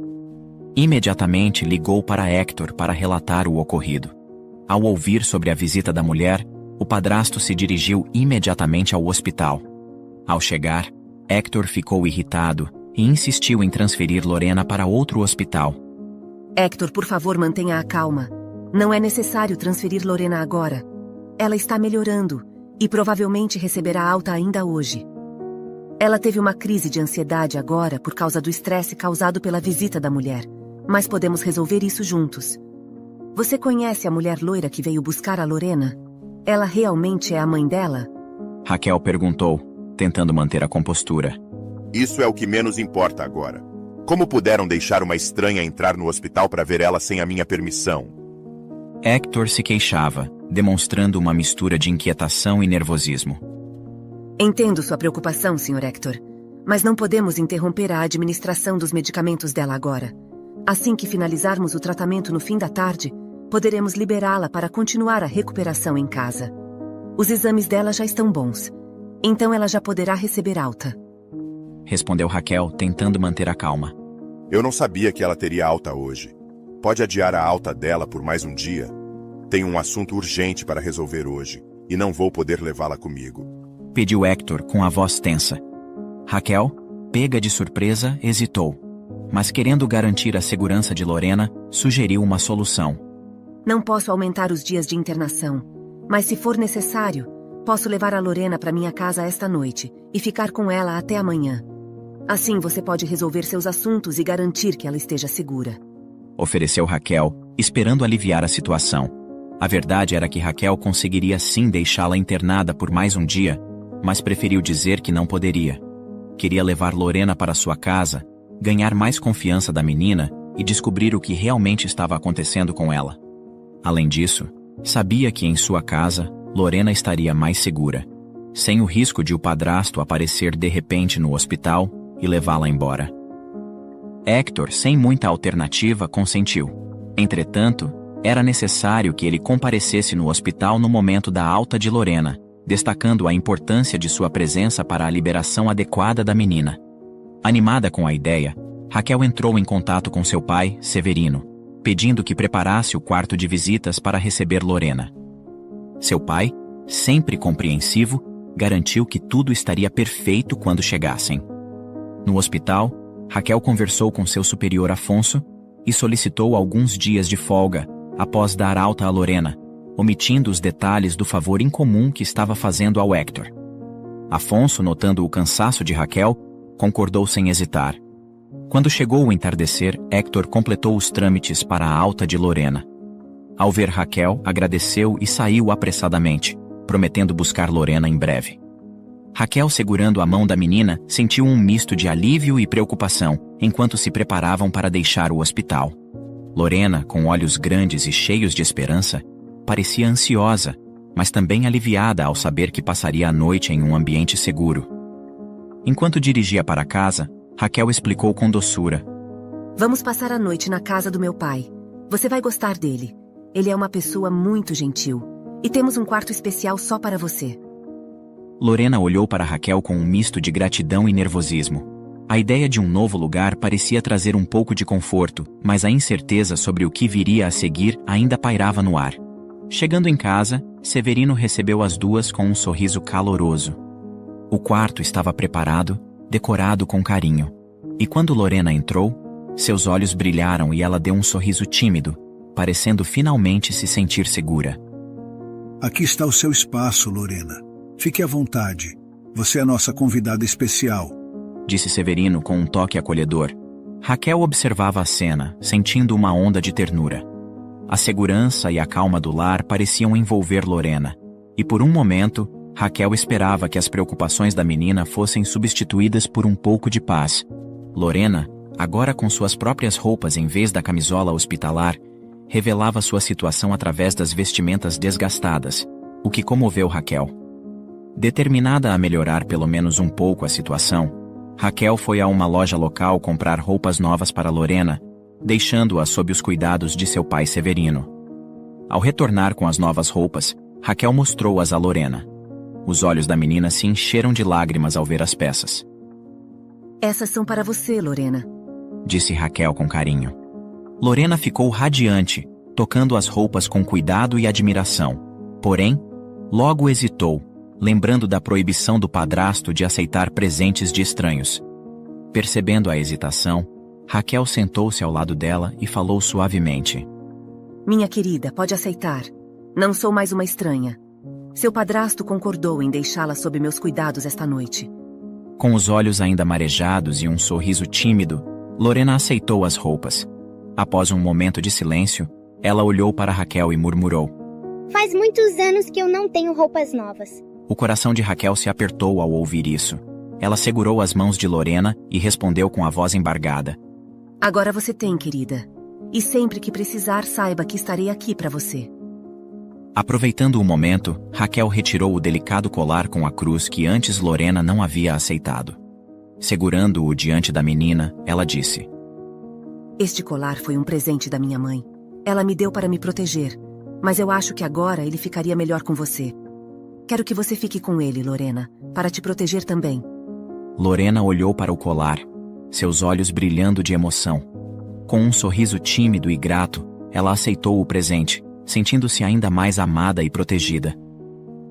Imediatamente ligou para Héctor para relatar o ocorrido. Ao ouvir sobre a visita da mulher, o padrasto se dirigiu imediatamente ao hospital. Ao chegar, Héctor ficou irritado e insistiu em transferir Lorena para outro hospital. Héctor, por favor, mantenha a calma. Não é necessário transferir Lorena agora. Ela está melhorando e provavelmente receberá alta ainda hoje. Ela teve uma crise de ansiedade agora por causa do estresse causado pela visita da mulher, mas podemos resolver isso juntos. Você conhece a mulher loira que veio buscar a Lorena? Ela realmente é a mãe dela? Raquel perguntou, tentando manter a compostura. Isso é o que menos importa agora. Como puderam deixar uma estranha entrar no hospital para ver ela sem a minha permissão? Héctor se queixava, demonstrando uma mistura de inquietação e nervosismo. Entendo sua preocupação, Sr. Héctor, mas não podemos interromper a administração dos medicamentos dela agora. Assim que finalizarmos o tratamento no fim da tarde, poderemos liberá-la para continuar a recuperação em casa. Os exames dela já estão bons, então ela já poderá receber alta. Respondeu Raquel, tentando manter a calma. Eu não sabia que ela teria alta hoje. Pode adiar a alta dela por mais um dia? Tenho um assunto urgente para resolver hoje, e não vou poder levá-la comigo. Pediu Héctor com a voz tensa. Raquel, pega de surpresa, hesitou. Mas querendo garantir a segurança de Lorena, sugeriu uma solução. Não posso aumentar os dias de internação, mas se for necessário, posso levar a Lorena para minha casa esta noite e ficar com ela até amanhã. Assim você pode resolver seus assuntos e garantir que ela esteja segura. Ofereceu Raquel, esperando aliviar a situação. A verdade era que Raquel conseguiria sim deixá-la internada por mais um dia, mas preferiu dizer que não poderia. Queria levar Lorena para sua casa, ganhar mais confiança da menina e descobrir o que realmente estava acontecendo com ela. Além disso, sabia que em sua casa, Lorena estaria mais segura, sem o risco de o padrasto aparecer de repente no hospital e levá-la embora. Héctor, sem muita alternativa, consentiu. Entretanto, era necessário que ele comparecesse no hospital no momento da alta de Lorena, destacando a importância de sua presença para a liberação adequada da menina. Animada com a ideia, Raquel entrou em contato com seu pai, Severino, pedindo que preparasse o quarto de visitas para receber Lorena. Seu pai, sempre compreensivo, garantiu que tudo estaria perfeito quando chegassem. No hospital, Raquel conversou com seu superior Afonso e solicitou alguns dias de folga após dar alta a Lorena, omitindo os detalhes do favor incomum que estava fazendo ao Héctor. Afonso, notando o cansaço de Raquel, concordou sem hesitar. Quando chegou o entardecer, Héctor completou os trâmites para a alta de Lorena. Ao ver Raquel, agradeceu e saiu apressadamente, prometendo buscar Lorena em breve. Raquel, segurando a mão da menina, sentiu um misto de alívio e preocupação enquanto se preparavam para deixar o hospital. Lorena, com olhos grandes e cheios de esperança, parecia ansiosa, mas também aliviada ao saber que passaria a noite em um ambiente seguro. Enquanto dirigia para casa, Raquel explicou com doçura. Vamos passar a noite na casa do meu pai. Você vai gostar dele. Ele é uma pessoa muito gentil. E temos um quarto especial só para você. Lorena olhou para Raquel com um misto de gratidão e nervosismo. A ideia de um novo lugar parecia trazer um pouco de conforto, mas a incerteza sobre o que viria a seguir ainda pairava no ar. Chegando em casa, Severino recebeu as duas com um sorriso caloroso. O quarto estava preparado, decorado com carinho. E quando Lorena entrou, seus olhos brilharam e ela deu um sorriso tímido, parecendo finalmente se sentir segura. Aqui está o seu espaço, Lorena. Fique à vontade. Você é nossa convidada especial, disse Severino com um toque acolhedor. Raquel observava a cena, sentindo uma onda de ternura. A segurança e a calma do lar pareciam envolver Lorena, e por um momento, Raquel esperava que as preocupações da menina fossem substituídas por um pouco de paz. Lorena, agora com suas próprias roupas em vez da camisola hospitalar, revelava sua situação através das vestimentas desgastadas, o que comoveu Raquel. Determinada a melhorar pelo menos um pouco a situação, Raquel foi a uma loja local comprar roupas novas para Lorena, deixando-a sob os cuidados de seu pai Severino. Ao retornar com as novas roupas, Raquel mostrou-as a Lorena. Os olhos da menina se encheram de lágrimas ao ver as peças. Essas são para você, Lorena, disse Raquel com carinho. Lorena ficou radiante, tocando as roupas com cuidado e admiração. Porém, logo hesitou, lembrando da proibição do padrasto de aceitar presentes de estranhos. Percebendo a hesitação, Raquel sentou-se ao lado dela e falou suavemente. Minha querida, pode aceitar. Não sou mais uma estranha. Seu padrasto concordou em deixá-la sob meus cuidados esta noite. Com os olhos ainda marejados e um sorriso tímido, Lorena aceitou as roupas. Após um momento de silêncio, ela olhou para Raquel e murmurou. Faz muitos anos que eu não tenho roupas novas. O coração de Raquel se apertou ao ouvir isso. Ela segurou as mãos de Lorena e respondeu com a voz embargada. Agora você tem, querida. E sempre que precisar, saiba que estarei aqui para você. Aproveitando o momento, Raquel retirou o delicado colar com a cruz que antes Lorena não havia aceitado. Segurando-o diante da menina, ela disse. Este colar foi um presente da minha mãe. Ela me deu para me proteger, mas eu acho que agora ele ficaria melhor com você. Quero que você fique com ele, Lorena, para te proteger também. Lorena olhou para o colar, seus olhos brilhando de emoção. Com um sorriso tímido e grato, ela aceitou o presente, sentindo-se ainda mais amada e protegida.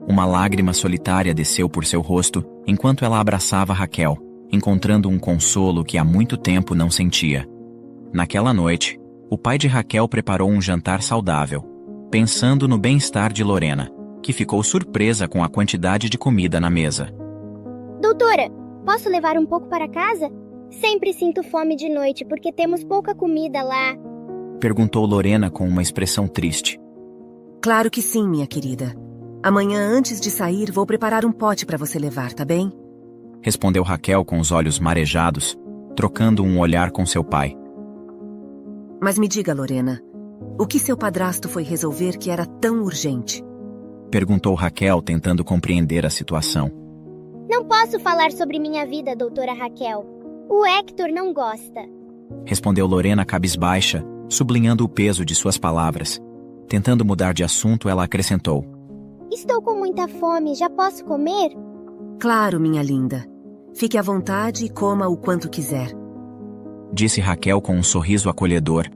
Uma lágrima solitária desceu por seu rosto, enquanto ela abraçava Raquel, encontrando um consolo que há muito tempo não sentia. Naquela noite, o pai de Raquel preparou um jantar saudável, pensando no bem-estar de Lorena, que ficou surpresa com a quantidade de comida na mesa. Doutora, posso levar um pouco para casa? Sempre sinto fome de noite porque temos pouca comida lá. Perguntou Lorena com uma expressão triste. Claro que sim, minha querida. Amanhã, antes de sair, vou preparar um pote para você levar, tá bem? Respondeu Raquel com os olhos marejados, trocando um olhar com seu pai. Mas me diga, Lorena, o que seu padrasto foi resolver que era tão urgente? Perguntou Raquel, tentando compreender a situação. Não posso falar sobre minha vida, doutora Raquel. O Hector não gosta. Respondeu Lorena cabisbaixa, sublinhando o peso de suas palavras. Tentando mudar de assunto, ela acrescentou. Estou com muita fome, já posso comer? Claro, minha linda. Fique à vontade e coma o quanto quiser. Disse Raquel com um sorriso acolhedor.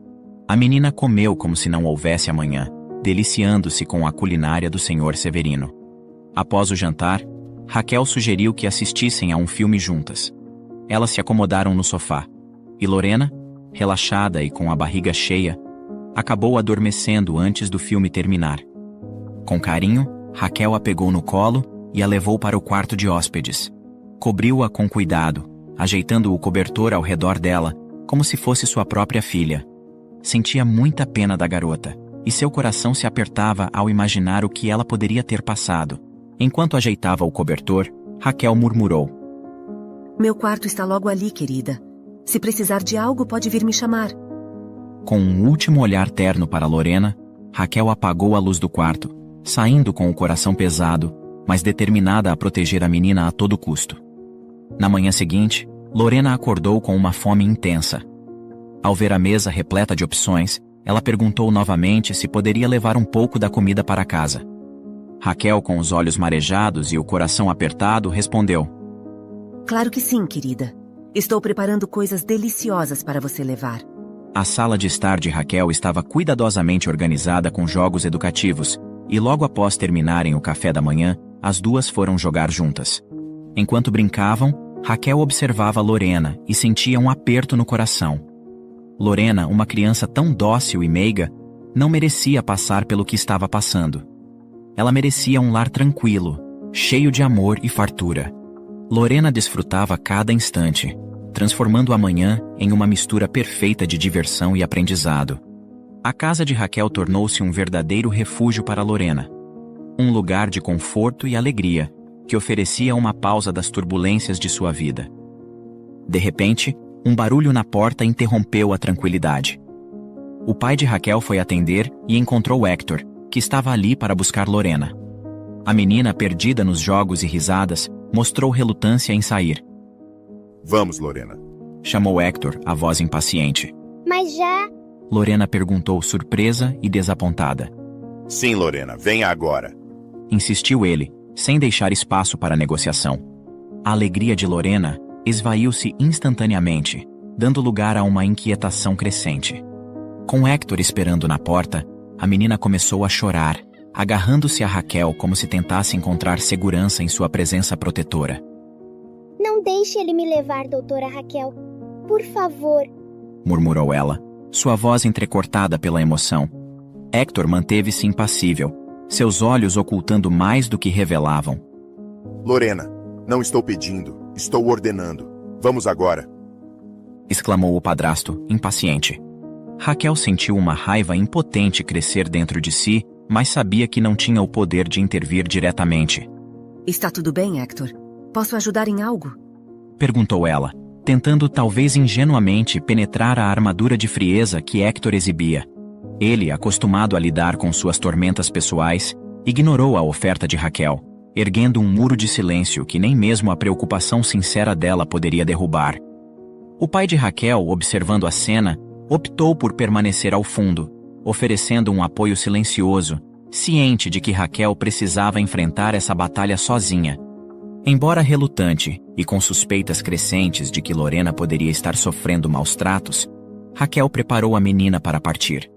A menina comeu como se não houvesse amanhã, deliciando-se com a culinária do senhor Severino. Após o jantar, Raquel sugeriu que assistissem a um filme juntas. Elas se acomodaram no sofá, e Lorena, relaxada e com a barriga cheia, acabou adormecendo antes do filme terminar. Com carinho, Raquel a pegou no colo e a levou para o quarto de hóspedes. Cobriu-a com cuidado, ajeitando o cobertor ao redor dela, como se fosse sua própria filha. Sentia muita pena da garota, e seu coração se apertava ao imaginar o que ela poderia ter passado. Enquanto ajeitava o cobertor, Raquel murmurou. Meu quarto está logo ali, querida. Se precisar de algo, pode vir me chamar. Com um último olhar terno para Lorena, Raquel apagou a luz do quarto, saindo com o coração pesado, mas determinada a proteger a menina a todo custo. Na manhã seguinte, Lorena acordou com uma fome intensa. Ao ver a mesa repleta de opções, ela perguntou novamente se poderia levar um pouco da comida para casa. Raquel, com os olhos marejados e o coração apertado, respondeu. Claro que sim, querida. Estou preparando coisas deliciosas para você levar. A sala de estar de Raquel estava cuidadosamente organizada com jogos educativos, e logo após terminarem o café da manhã, as duas foram jogar juntas. Enquanto brincavam, Raquel observava Lorena e sentia um aperto no coração. Lorena, uma criança tão dócil e meiga, não merecia passar pelo que estava passando. Ela merecia um lar tranquilo, cheio de amor e fartura. Lorena desfrutava cada instante, transformando a manhã em uma mistura perfeita de diversão e aprendizado. A casa de Raquel tornou-se um verdadeiro refúgio para Lorena. Um lugar de conforto e alegria, que oferecia uma pausa das turbulências de sua vida. De repente, um barulho na porta interrompeu a tranquilidade. O pai de Raquel foi atender e encontrou Hector, que estava ali para buscar Lorena. A menina, perdida nos jogos e risadas, mostrou relutância em sair. Vamos, Lorena. Chamou Hector, a voz impaciente. Mas já... Lorena perguntou, surpresa e desapontada. Sim, Lorena, venha agora. Insistiu ele, sem deixar espaço para negociação. A alegria de Lorena esvaiu-se instantaneamente, dando lugar a uma inquietação crescente. Com Hector esperando na porta, a menina começou a chorar, agarrando-se a Raquel como se tentasse encontrar segurança em sua presença protetora. Não deixe ele me levar, doutora Raquel. Por favor. Murmurou ela, sua voz entrecortada pela emoção. Hector manteve-se impassível, seus olhos ocultando mais do que revelavam. Lorena, não estou pedindo, estou ordenando. Vamos agora. Exclamou o padrasto, impaciente. Raquel sentiu uma raiva impotente crescer dentro de si, mas sabia que não tinha o poder de intervir diretamente. Está tudo bem, Hector? Posso ajudar em algo? Perguntou ela, tentando talvez ingenuamente penetrar a armadura de frieza que Hector exibia. Ele, acostumado a lidar com suas tormentas pessoais, ignorou a oferta de Raquel, erguendo um muro de silêncio que nem mesmo a preocupação sincera dela poderia derrubar. O pai de Raquel, observando a cena, optou por permanecer ao fundo, oferecendo um apoio silencioso, ciente de que Raquel precisava enfrentar essa batalha sozinha. Embora relutante e com suspeitas crescentes de que Lorena poderia estar sofrendo maus tratos, Raquel preparou a menina para partir.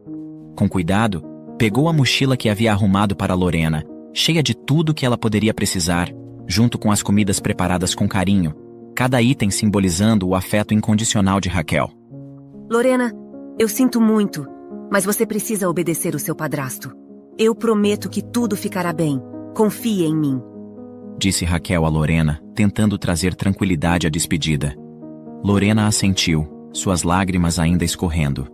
Com cuidado, pegou a mochila que havia arrumado para Lorena, cheia de tudo que ela poderia precisar, junto com as comidas preparadas com carinho, cada item simbolizando o afeto incondicional de Raquel. Lorena, eu sinto muito, mas você precisa obedecer o seu padrasto. Eu prometo que tudo ficará bem. Confie em mim. Disse Raquel a Lorena, tentando trazer tranquilidade à despedida. Lorena assentiu, suas lágrimas ainda escorrendo.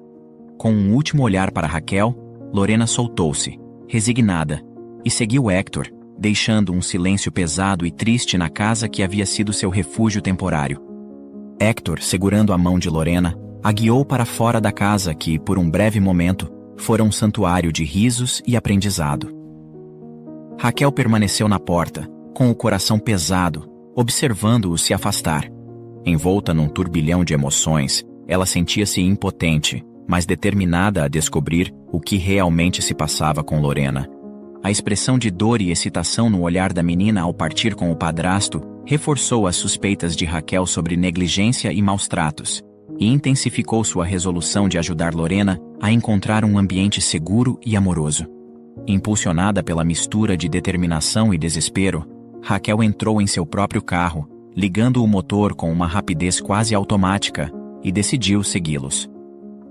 Com um último olhar para Raquel, Lorena soltou-se, resignada, e seguiu Hector, deixando um silêncio pesado e triste na casa que havia sido seu refúgio temporário. Hector, segurando a mão de Lorena, a guiou para fora da casa que, por um breve momento, fora um santuário de risos e aprendizado. Raquel permaneceu na porta, com o coração pesado, observando-o se afastar. Envolta num turbilhão de emoções, ela sentia-se impotente, mas determinada a descobrir o que realmente se passava com Lorena. A expressão de dor e excitação no olhar da menina ao partir com o padrasto reforçou as suspeitas de Raquel sobre negligência e maus tratos, e intensificou sua resolução de ajudar Lorena a encontrar um ambiente seguro e amoroso. Impulsionada pela mistura de determinação e desespero, Raquel entrou em seu próprio carro, ligando o motor com uma rapidez quase automática, e decidiu segui-los.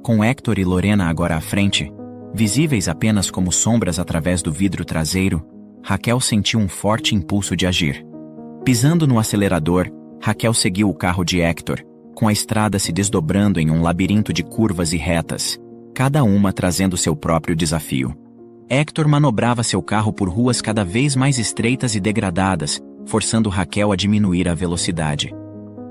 Com Hector e Lorena agora à frente, visíveis apenas como sombras através do vidro traseiro, Raquel sentiu um forte impulso de agir. Pisando no acelerador, Raquel seguiu o carro de Hector, com a estrada se desdobrando em um labirinto de curvas e retas, cada uma trazendo seu próprio desafio. Hector manobrava seu carro por ruas cada vez mais estreitas e degradadas, forçando Raquel a diminuir a velocidade.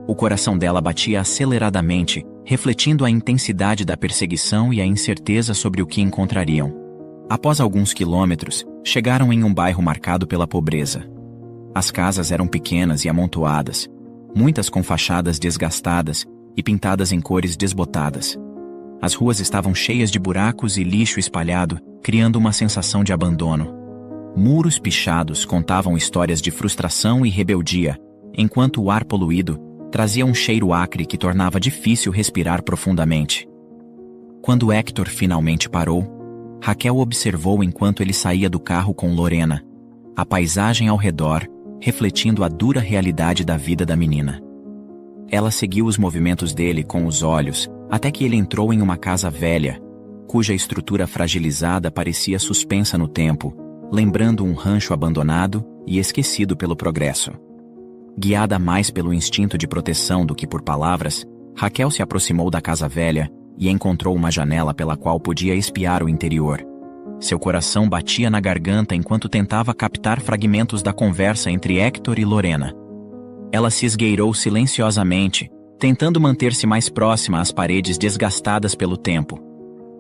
O coração dela batia aceleradamente, refletindo a intensidade da perseguição e a incerteza sobre o que encontrariam. Após alguns quilômetros, chegaram em um bairro marcado pela pobreza. As casas eram pequenas e amontoadas, muitas com fachadas desgastadas e pintadas em cores desbotadas. As ruas estavam cheias de buracos e lixo espalhado, criando uma sensação de abandono. Muros pichados contavam histórias de frustração e rebeldia, enquanto o ar poluído trazia um cheiro acre que tornava difícil respirar profundamente. Quando Hector finalmente parou, Raquel observou enquanto ele saía do carro com Lorena, a paisagem ao redor, refletindo a dura realidade da vida da menina. Ela seguiu os movimentos dele com os olhos, até que ele entrou em uma casa velha, cuja estrutura fragilizada parecia suspensa no tempo, lembrando um rancho abandonado e esquecido pelo progresso. Guiada mais pelo instinto de proteção do que por palavras, Raquel se aproximou da casa velha e encontrou uma janela pela qual podia espiar o interior. Seu coração batia na garganta enquanto tentava captar fragmentos da conversa entre Hector e Lorena. Ela se esgueirou silenciosamente, tentando manter-se mais próxima às paredes desgastadas pelo tempo.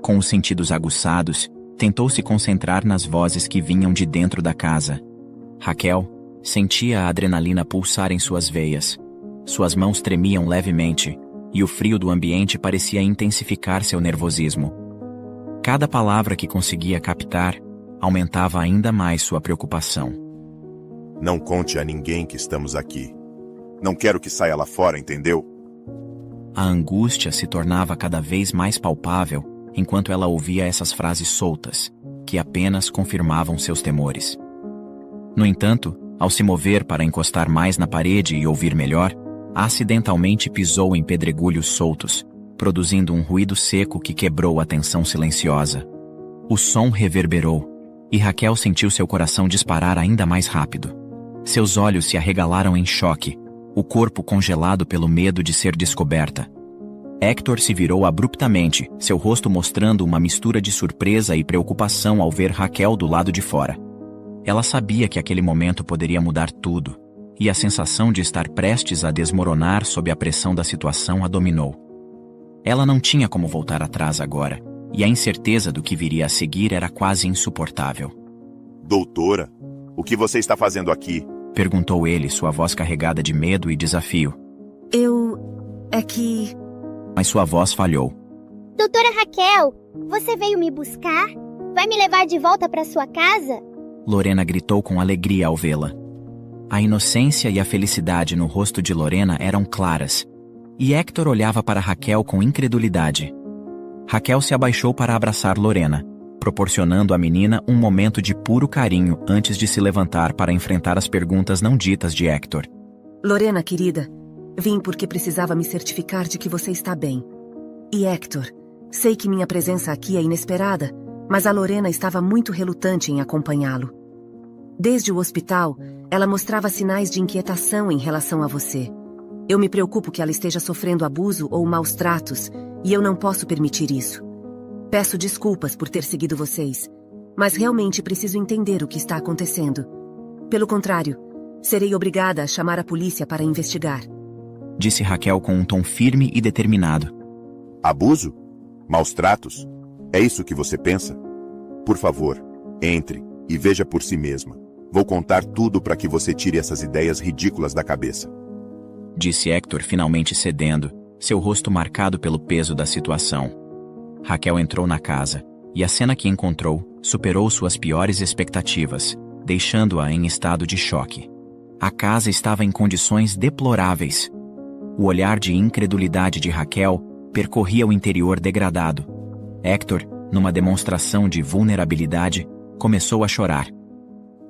Com os sentidos aguçados, tentou se concentrar nas vozes que vinham de dentro da casa. Raquel sentia a adrenalina pulsar em suas veias. Suas mãos tremiam levemente, e o frio do ambiente parecia intensificar seu nervosismo. Cada palavra que conseguia captar aumentava ainda mais sua preocupação. Não conte a ninguém que estamos aqui. Não quero que saia lá fora, entendeu? A angústia se tornava cada vez mais palpável enquanto ela ouvia essas frases soltas, que apenas confirmavam seus temores. No entanto, ao se mover para encostar mais na parede e ouvir melhor, acidentalmente pisou em pedregulhos soltos, produzindo um ruído seco que quebrou a tensão silenciosa. O som reverberou, e Raquel sentiu seu coração disparar ainda mais rápido. Seus olhos se arregalaram em choque, o corpo congelado pelo medo de ser descoberta. Hector se virou abruptamente, seu rosto mostrando uma mistura de surpresa e preocupação ao ver Raquel do lado de fora. Ela sabia que aquele momento poderia mudar tudo, e a sensação de estar prestes a desmoronar sob a pressão da situação a dominou. Ela não tinha como voltar atrás agora, e a incerteza do que viria a seguir era quase insuportável. Doutora, o que você está fazendo aqui? Perguntou ele, sua voz carregada de medo e desafio. É que... Mas sua voz falhou. Doutora Raquel, você veio me buscar? Vai me levar de volta para sua casa? Lorena gritou com alegria ao vê-la. A inocência e a felicidade no rosto de Lorena eram claras, e Hector olhava para Raquel com incredulidade. Raquel se abaixou para abraçar Lorena, proporcionando à menina um momento de puro carinho antes de se levantar para enfrentar as perguntas não ditas de Hector. Lorena, querida, vim porque precisava me certificar de que você está bem. E Hector, sei que minha presença aqui é inesperada, mas a Lorena estava muito relutante em acompanhá-lo. Desde o hospital, ela mostrava sinais de inquietação em relação a você. Eu me preocupo que ela esteja sofrendo abuso ou maus tratos, e eu não posso permitir isso. Peço desculpas por ter seguido vocês, mas realmente preciso entender o que está acontecendo. Pelo contrário, serei obrigada a chamar a polícia para investigar. Disse Raquel com um tom firme e determinado. Abuso? Maus tratos? É isso que você pensa? Por favor, entre e veja por si mesma. Vou contar tudo para que você tire essas ideias ridículas da cabeça. Disse Hector, finalmente cedendo, seu rosto marcado pelo peso da situação. Raquel entrou na casa, e a cena que encontrou superou suas piores expectativas, deixando-a em estado de choque. A casa estava em condições deploráveis. O olhar de incredulidade de Raquel percorria o interior degradado. Hector, numa demonstração de vulnerabilidade, começou a chorar.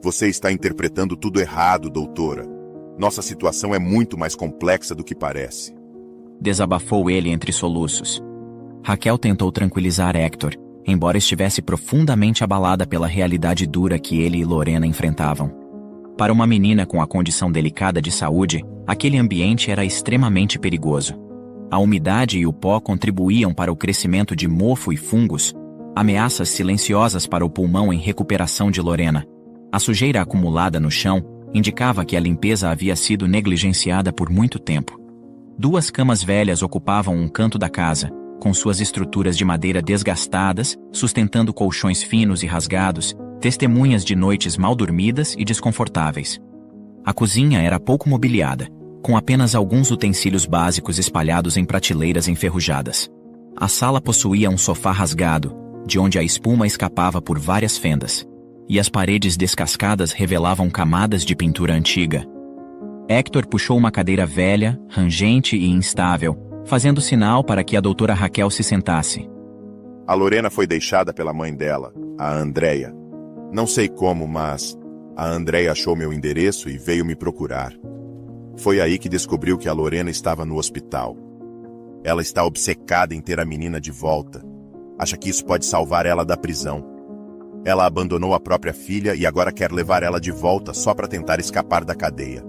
Você está interpretando tudo errado, doutora. Nossa situação é muito mais complexa do que parece. Desabafou ele entre soluços. Raquel tentou tranquilizar Hector, embora estivesse profundamente abalada pela realidade dura que ele e Lorena enfrentavam. Para uma menina com a condição delicada de saúde, aquele ambiente era extremamente perigoso. A umidade e o pó contribuíam para o crescimento de mofo e fungos, ameaças silenciosas para o pulmão em recuperação de Lorena. A sujeira acumulada no chão indicava que a limpeza havia sido negligenciada por muito tempo. 2 camas velhas ocupavam um canto da casa, com suas estruturas de madeira desgastadas, sustentando colchões finos e rasgados, testemunhas de noites mal dormidas e desconfortáveis. A cozinha era pouco mobiliada, com apenas alguns utensílios básicos espalhados em prateleiras enferrujadas. A sala possuía um sofá rasgado, de onde a espuma escapava por várias fendas, e as paredes descascadas revelavam camadas de pintura antiga. Hector puxou uma cadeira velha, rangente e instável, fazendo sinal para que a doutora Raquel se sentasse. A Lorena foi deixada pela mãe dela, a Andréia. Não sei como, mas a Andréia achou meu endereço e veio me procurar. Foi aí que descobriu que a Lorena estava no hospital. Ela está obcecada em ter a menina de volta. Acha que isso pode salvar ela da prisão. Ela abandonou a própria filha e agora quer levar ela de volta só para tentar escapar da cadeia.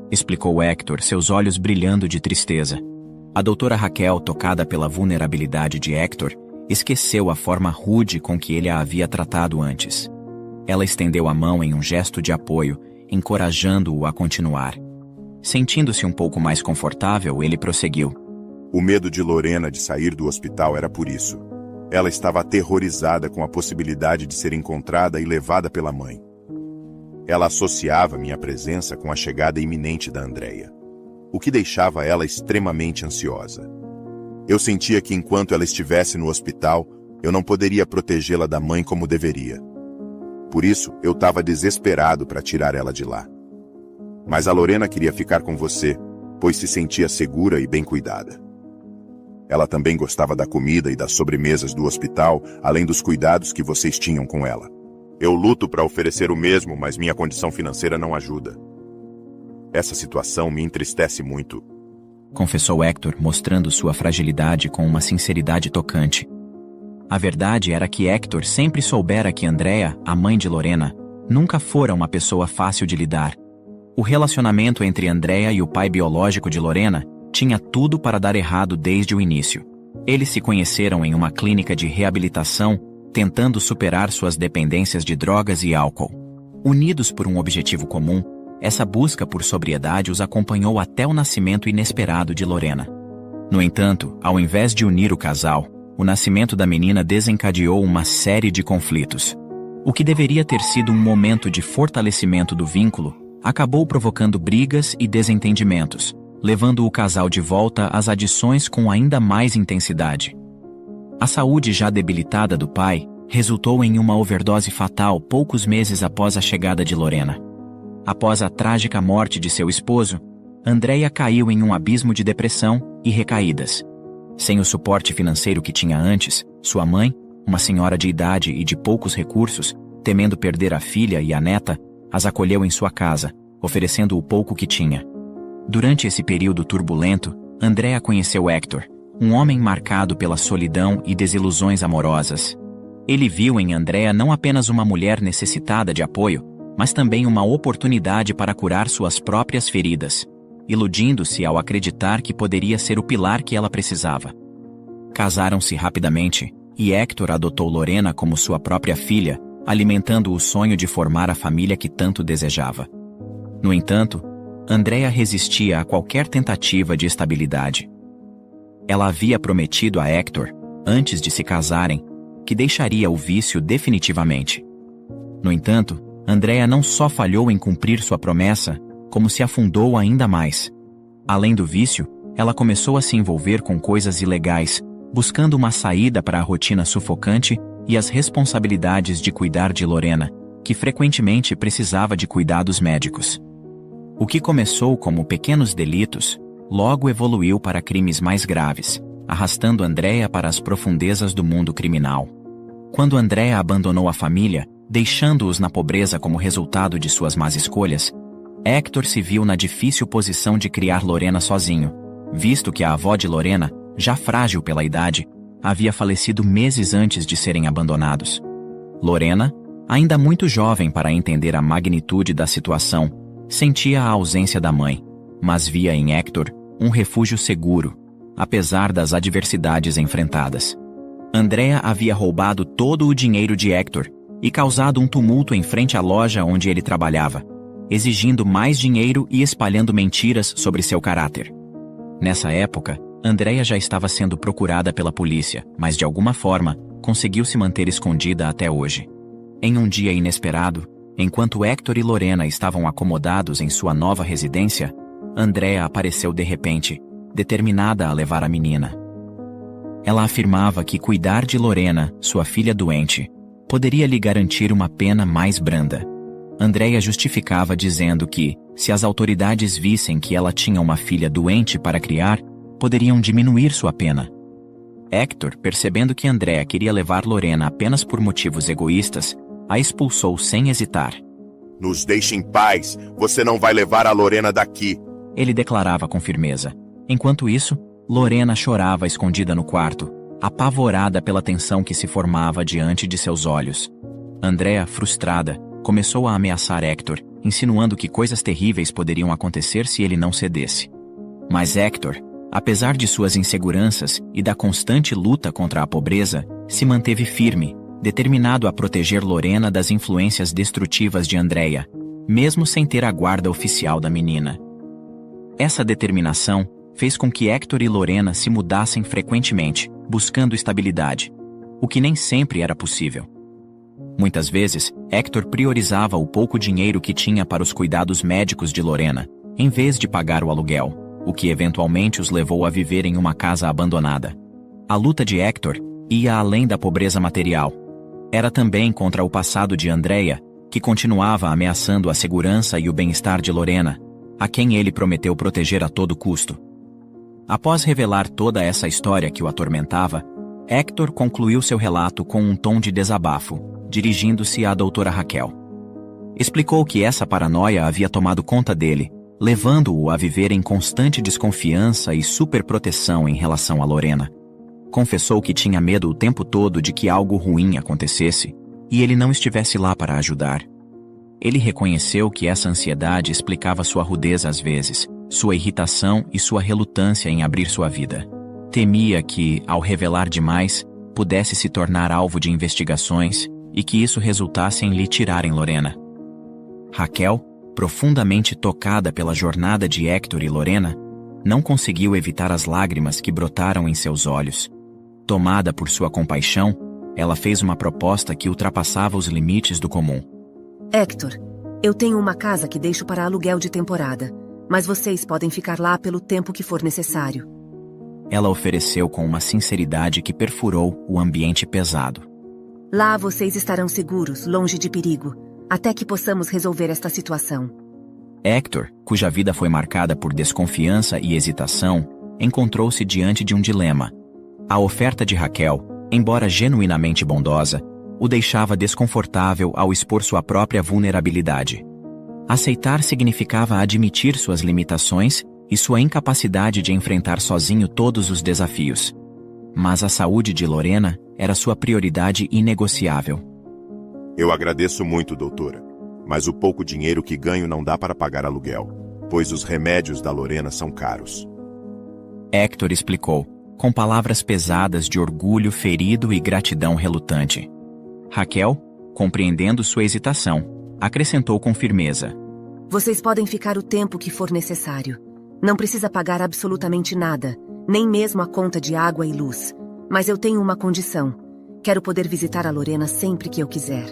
Explicou Hector, seus olhos brilhando de tristeza. A doutora Raquel, tocada pela vulnerabilidade de Hector, esqueceu a forma rude com que ele a havia tratado antes. Ela estendeu a mão em um gesto de apoio, encorajando-o a continuar. Sentindo-se um pouco mais confortável, ele prosseguiu. O medo de Lorena de sair do hospital era por isso. Ela estava aterrorizada com a possibilidade de ser encontrada e levada pela mãe. Ela associava minha presença com a chegada iminente da Andrea, o que deixava ela extremamente ansiosa. Eu sentia que enquanto ela estivesse no hospital, eu não poderia protegê-la da mãe como deveria. Por isso, eu estava desesperado para tirar ela de lá. Mas a Lorena queria ficar com você, pois se sentia segura e bem cuidada. Ela também gostava da comida e das sobremesas do hospital, além dos cuidados que vocês tinham com ela. Eu luto para oferecer o mesmo, mas minha condição financeira não ajuda. Essa situação me entristece muito, confessou Hector, mostrando sua fragilidade com uma sinceridade tocante. A verdade era que Hector sempre soubera que Andrea, a mãe de Lorena, nunca fora uma pessoa fácil de lidar. O relacionamento entre Andrea e o pai biológico de Lorena tinha tudo para dar errado desde o início. Eles se conheceram em uma clínica de reabilitação, tentando superar suas dependências de drogas e álcool. Unidos por um objetivo comum, essa busca por sobriedade os acompanhou até o nascimento inesperado de Lorena. No entanto, ao invés de unir o casal, o nascimento da menina desencadeou uma série de conflitos. O que deveria ter sido um momento de fortalecimento do vínculo acabou provocando brigas e desentendimentos, levando o casal de volta às adições com ainda mais intensidade. A saúde já debilitada do pai resultou em uma overdose fatal poucos meses após a chegada de Lorena. Após a trágica morte de seu esposo, Andrea caiu em um abismo de depressão e recaídas. Sem o suporte financeiro que tinha antes, sua mãe, uma senhora de idade e de poucos recursos, temendo perder a filha e a neta, as acolheu em sua casa, oferecendo o pouco que tinha. Durante esse período turbulento, Andrea conheceu Hector, um homem marcado pela solidão e desilusões amorosas. Ele viu em Andrea não apenas uma mulher necessitada de apoio, mas também uma oportunidade para curar suas próprias feridas, iludindo-se ao acreditar que poderia ser o pilar que ela precisava. Casaram-se rapidamente, e Hector adotou Lorena como sua própria filha, alimentando o sonho de formar a família que tanto desejava. No entanto, Andrea resistia a qualquer tentativa de estabilidade. Ela havia prometido a Hector, antes de se casarem, que deixaria o vício definitivamente. No entanto, Andrea não só falhou em cumprir sua promessa, como se afundou ainda mais. Além do vício, ela começou a se envolver com coisas ilegais, buscando uma saída para a rotina sufocante e as responsabilidades de cuidar de Lorena, que frequentemente precisava de cuidados médicos. O que começou como pequenos delitos, logo evoluiu para crimes mais graves, arrastando Andrea para as profundezas do mundo criminal. Quando Andrea abandonou a família, deixando-os na pobreza como resultado de suas más escolhas, Hector se viu na difícil posição de criar Lorena sozinho, visto que a avó de Lorena, já frágil pela idade, havia falecido meses antes de serem abandonados. Lorena, ainda muito jovem para entender a magnitude da situação, sentia a ausência da mãe, mas via em Hector um refúgio seguro, apesar das adversidades enfrentadas. Andrea havia roubado todo o dinheiro de Hector e causado um tumulto em frente à loja onde ele trabalhava, exigindo mais dinheiro e espalhando mentiras sobre seu caráter. Nessa época, Andrea já estava sendo procurada pela polícia, mas de alguma forma, conseguiu se manter escondida até hoje. Em um dia inesperado, enquanto Hector e Lorena estavam acomodados em sua nova residência, Andrea apareceu de repente, determinada a levar a menina. Ela afirmava que cuidar de Lorena, sua filha doente, poderia lhe garantir uma pena mais branda. Andrea justificava dizendo que, se as autoridades vissem que ela tinha uma filha doente para criar, poderiam diminuir sua pena. Hector, percebendo que Andrea queria levar Lorena apenas por motivos egoístas, a expulsou sem hesitar. Nos deixe em paz, você não vai levar a Lorena daqui, ele declarava com firmeza. Enquanto isso, Lorena chorava escondida no quarto, apavorada pela tensão que se formava diante de seus olhos. Andrea, frustrada, começou a ameaçar Hector, insinuando que coisas terríveis poderiam acontecer se ele não cedesse. Mas Hector, apesar de suas inseguranças e da constante luta contra a pobreza, se manteve firme, determinado a proteger Lorena das influências destrutivas de Andrea, mesmo sem ter a guarda oficial da menina. Essa determinação fez com que Hector e Lorena se mudassem frequentemente, buscando estabilidade. o que nem sempre era possível. Muitas vezes, Hector priorizava o pouco dinheiro que tinha para os cuidados médicos de Lorena, em vez de pagar o aluguel, o que eventualmente os levou a viver em uma casa abandonada. A luta de Hector ia além da pobreza material. Era também contra o passado de Andrea, que continuava ameaçando a segurança e o bem-estar de Lorena, a quem ele prometeu proteger a todo custo. Após revelar toda essa história que o atormentava, Hector concluiu seu relato com um tom de desabafo, dirigindo-se à doutora Raquel. Explicou que essa paranoia havia tomado conta dele, levando-o a viver em constante desconfiança e superproteção em relação a Lorena. Confessou que tinha medo o tempo todo de que algo ruim acontecesse e ele não estivesse lá para ajudar. Ele reconheceu que essa ansiedade explicava sua rudeza às vezes, sua irritação e sua relutância em abrir sua vida. Temia que, ao revelar demais, pudesse se tornar alvo de investigações e que isso resultasse em lhe tirarem Lorena. Raquel, profundamente tocada pela jornada de Hector e Lorena, não conseguiu evitar as lágrimas que brotaram em seus olhos. Tomada por sua compaixão, ela fez uma proposta que ultrapassava os limites do comum. Hector, eu tenho uma casa que deixo para aluguel de temporada, mas vocês podem ficar lá pelo tempo que for necessário. Ela ofereceu com uma sinceridade que perfurou o ambiente pesado. Lá vocês estarão seguros, longe de perigo, até que possamos resolver esta situação. Hector, cuja vida foi marcada por desconfiança e hesitação, encontrou-se diante de um dilema. A oferta de Raquel, embora genuinamente bondosa, o deixava desconfortável ao expor sua própria vulnerabilidade. Aceitar significava admitir suas limitações e sua incapacidade de enfrentar sozinho todos os desafios. Mas a saúde de Lorena era sua prioridade inegociável. Eu agradeço muito, doutora, mas o pouco dinheiro que ganho não dá para pagar aluguel, pois os remédios da Lorena são caros. Hector explicou, com palavras pesadas de orgulho ferido e gratidão relutante. Raquel, compreendendo sua hesitação, acrescentou com firmeza. Vocês podem ficar o tempo que for necessário. Não precisa pagar absolutamente nada, nem mesmo a conta de água e luz. Mas eu tenho uma condição. Quero poder visitar a Lorena sempre que eu quiser.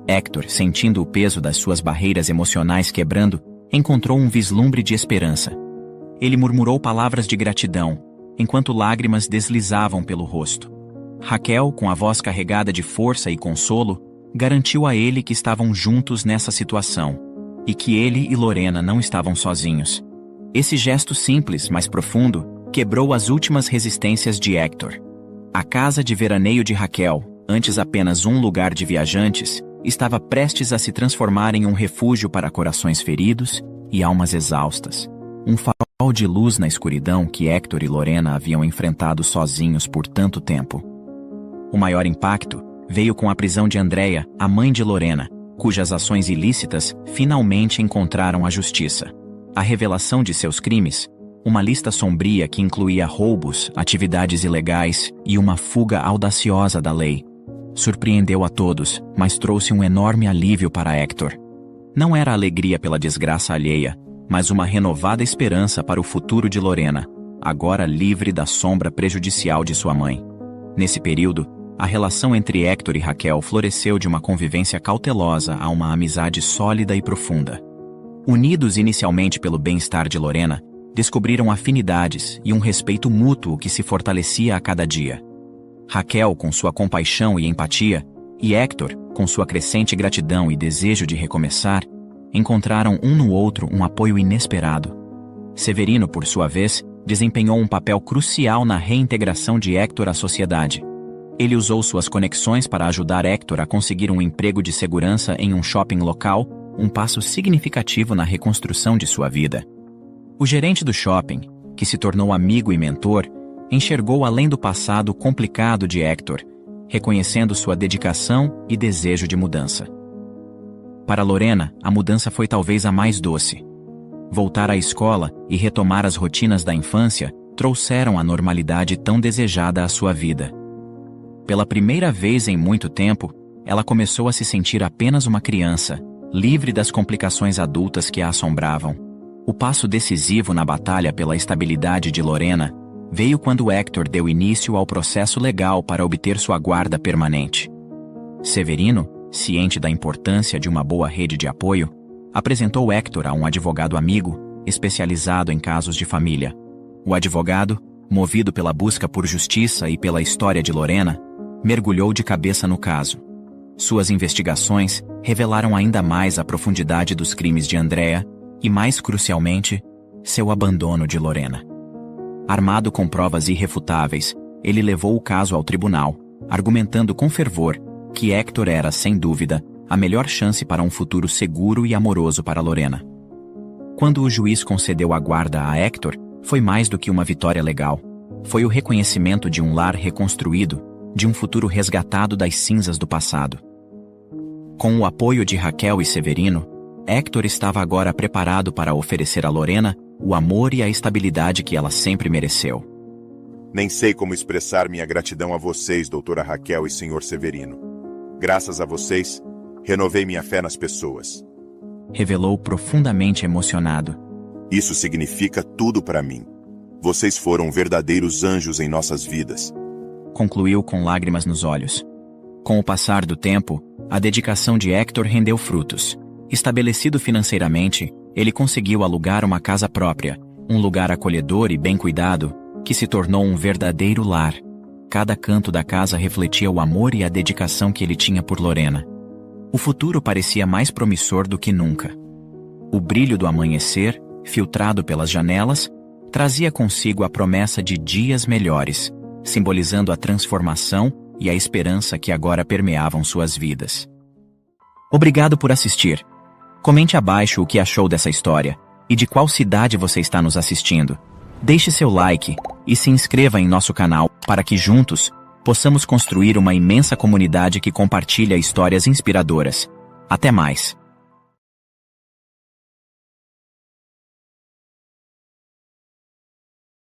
Hector, sentindo o peso das suas barreiras emocionais quebrando, encontrou um vislumbre de esperança. Ele murmurou palavras de gratidão, enquanto lágrimas deslizavam pelo rosto. Raquel, com a voz carregada de força e consolo, garantiu a ele que estavam juntos nessa situação, e que ele e Lorena não estavam sozinhos. Esse gesto simples, mas profundo, quebrou as últimas resistências de Hector. A casa de veraneio de Raquel, antes apenas um lugar de viajantes, estava prestes a se transformar em um refúgio para corações feridos e almas exaustas. Um farol de luz na escuridão que Hector e Lorena haviam enfrentado sozinhos por tanto tempo. O maior impacto veio com a prisão de Andrea, a mãe de Lorena, cujas ações ilícitas finalmente encontraram a justiça. A revelação de seus crimes, uma lista sombria que incluía roubos, atividades ilegais e uma fuga audaciosa da lei, surpreendeu a todos, mas trouxe um enorme alívio para Hector. Não era alegria pela desgraça alheia, mas uma renovada esperança para o futuro de Lorena, agora livre da sombra prejudicial de sua mãe. Nesse período, a relação entre Hector e Raquel floresceu de uma convivência cautelosa a uma amizade sólida e profunda. Unidos inicialmente pelo bem-estar de Lorena, descobriram afinidades e um respeito mútuo que se fortalecia a cada dia. Raquel com sua compaixão e empatia, e Hector com sua crescente gratidão e desejo de recomeçar, encontraram um no outro um apoio inesperado. Severino, por sua vez, desempenhou um papel crucial na reintegração de Hector à sociedade. Ele usou suas conexões para ajudar Hector a conseguir um emprego de segurança em um shopping local, um passo significativo na reconstrução de sua vida. O gerente do shopping, que se tornou amigo e mentor, enxergou além do passado complicado de Hector, reconhecendo sua dedicação e desejo de mudança. Para Lorena, a mudança foi talvez a mais doce. Voltar à escola e retomar as rotinas da infância trouxeram a normalidade tão desejada à sua vida. Pela primeira vez em muito tempo, ela começou a se sentir apenas uma criança, livre das complicações adultas que a assombravam. O passo decisivo na batalha pela estabilidade de Lorena veio quando Hector deu início ao processo legal para obter sua guarda permanente. Severino, ciente da importância de uma boa rede de apoio, apresentou Hector a um advogado amigo, especializado em casos de família. O advogado, movido pela busca por justiça e pela história de Lorena, mergulhou de cabeça no caso. Suas investigações revelaram ainda mais a profundidade dos crimes de Andrea e, mais crucialmente, seu abandono de Lorena. Armado com provas irrefutáveis, ele levou o caso ao tribunal, argumentando com fervor que Hector era, sem dúvida, a melhor chance para um futuro seguro e amoroso para Lorena. Quando o juiz concedeu a guarda a Hector, foi mais do que uma vitória legal. Foi o reconhecimento de um lar reconstruído, de um futuro resgatado das cinzas do passado. Com o apoio de Raquel e Severino, Hector estava agora preparado para oferecer a Lorena o amor e a estabilidade que ela sempre mereceu. Nem sei como expressar minha gratidão a vocês, doutora Raquel e senhor Severino. Graças a vocês, renovei minha fé nas pessoas. Revelou profundamente emocionado. Isso significa tudo para mim. Vocês foram verdadeiros anjos em nossas vidas. Concluiu com lágrimas nos olhos. Com o passar do tempo, a dedicação de Hector rendeu frutos. Estabelecido financeiramente, ele conseguiu alugar uma casa própria, um lugar acolhedor e bem cuidado, que se tornou um verdadeiro lar. Cada canto da casa refletia o amor e a dedicação que ele tinha por Lorena. O futuro parecia mais promissor do que nunca. O brilho do amanhecer, filtrado pelas janelas, trazia consigo a promessa de dias melhores, simbolizando a transformação e a esperança que agora permeavam suas vidas. Obrigado por assistir. Comente abaixo o que achou dessa história e de qual cidade você está nos assistindo. Deixe seu like e se inscreva em nosso canal para que juntos possamos construir uma imensa comunidade que compartilha histórias inspiradoras. Até mais!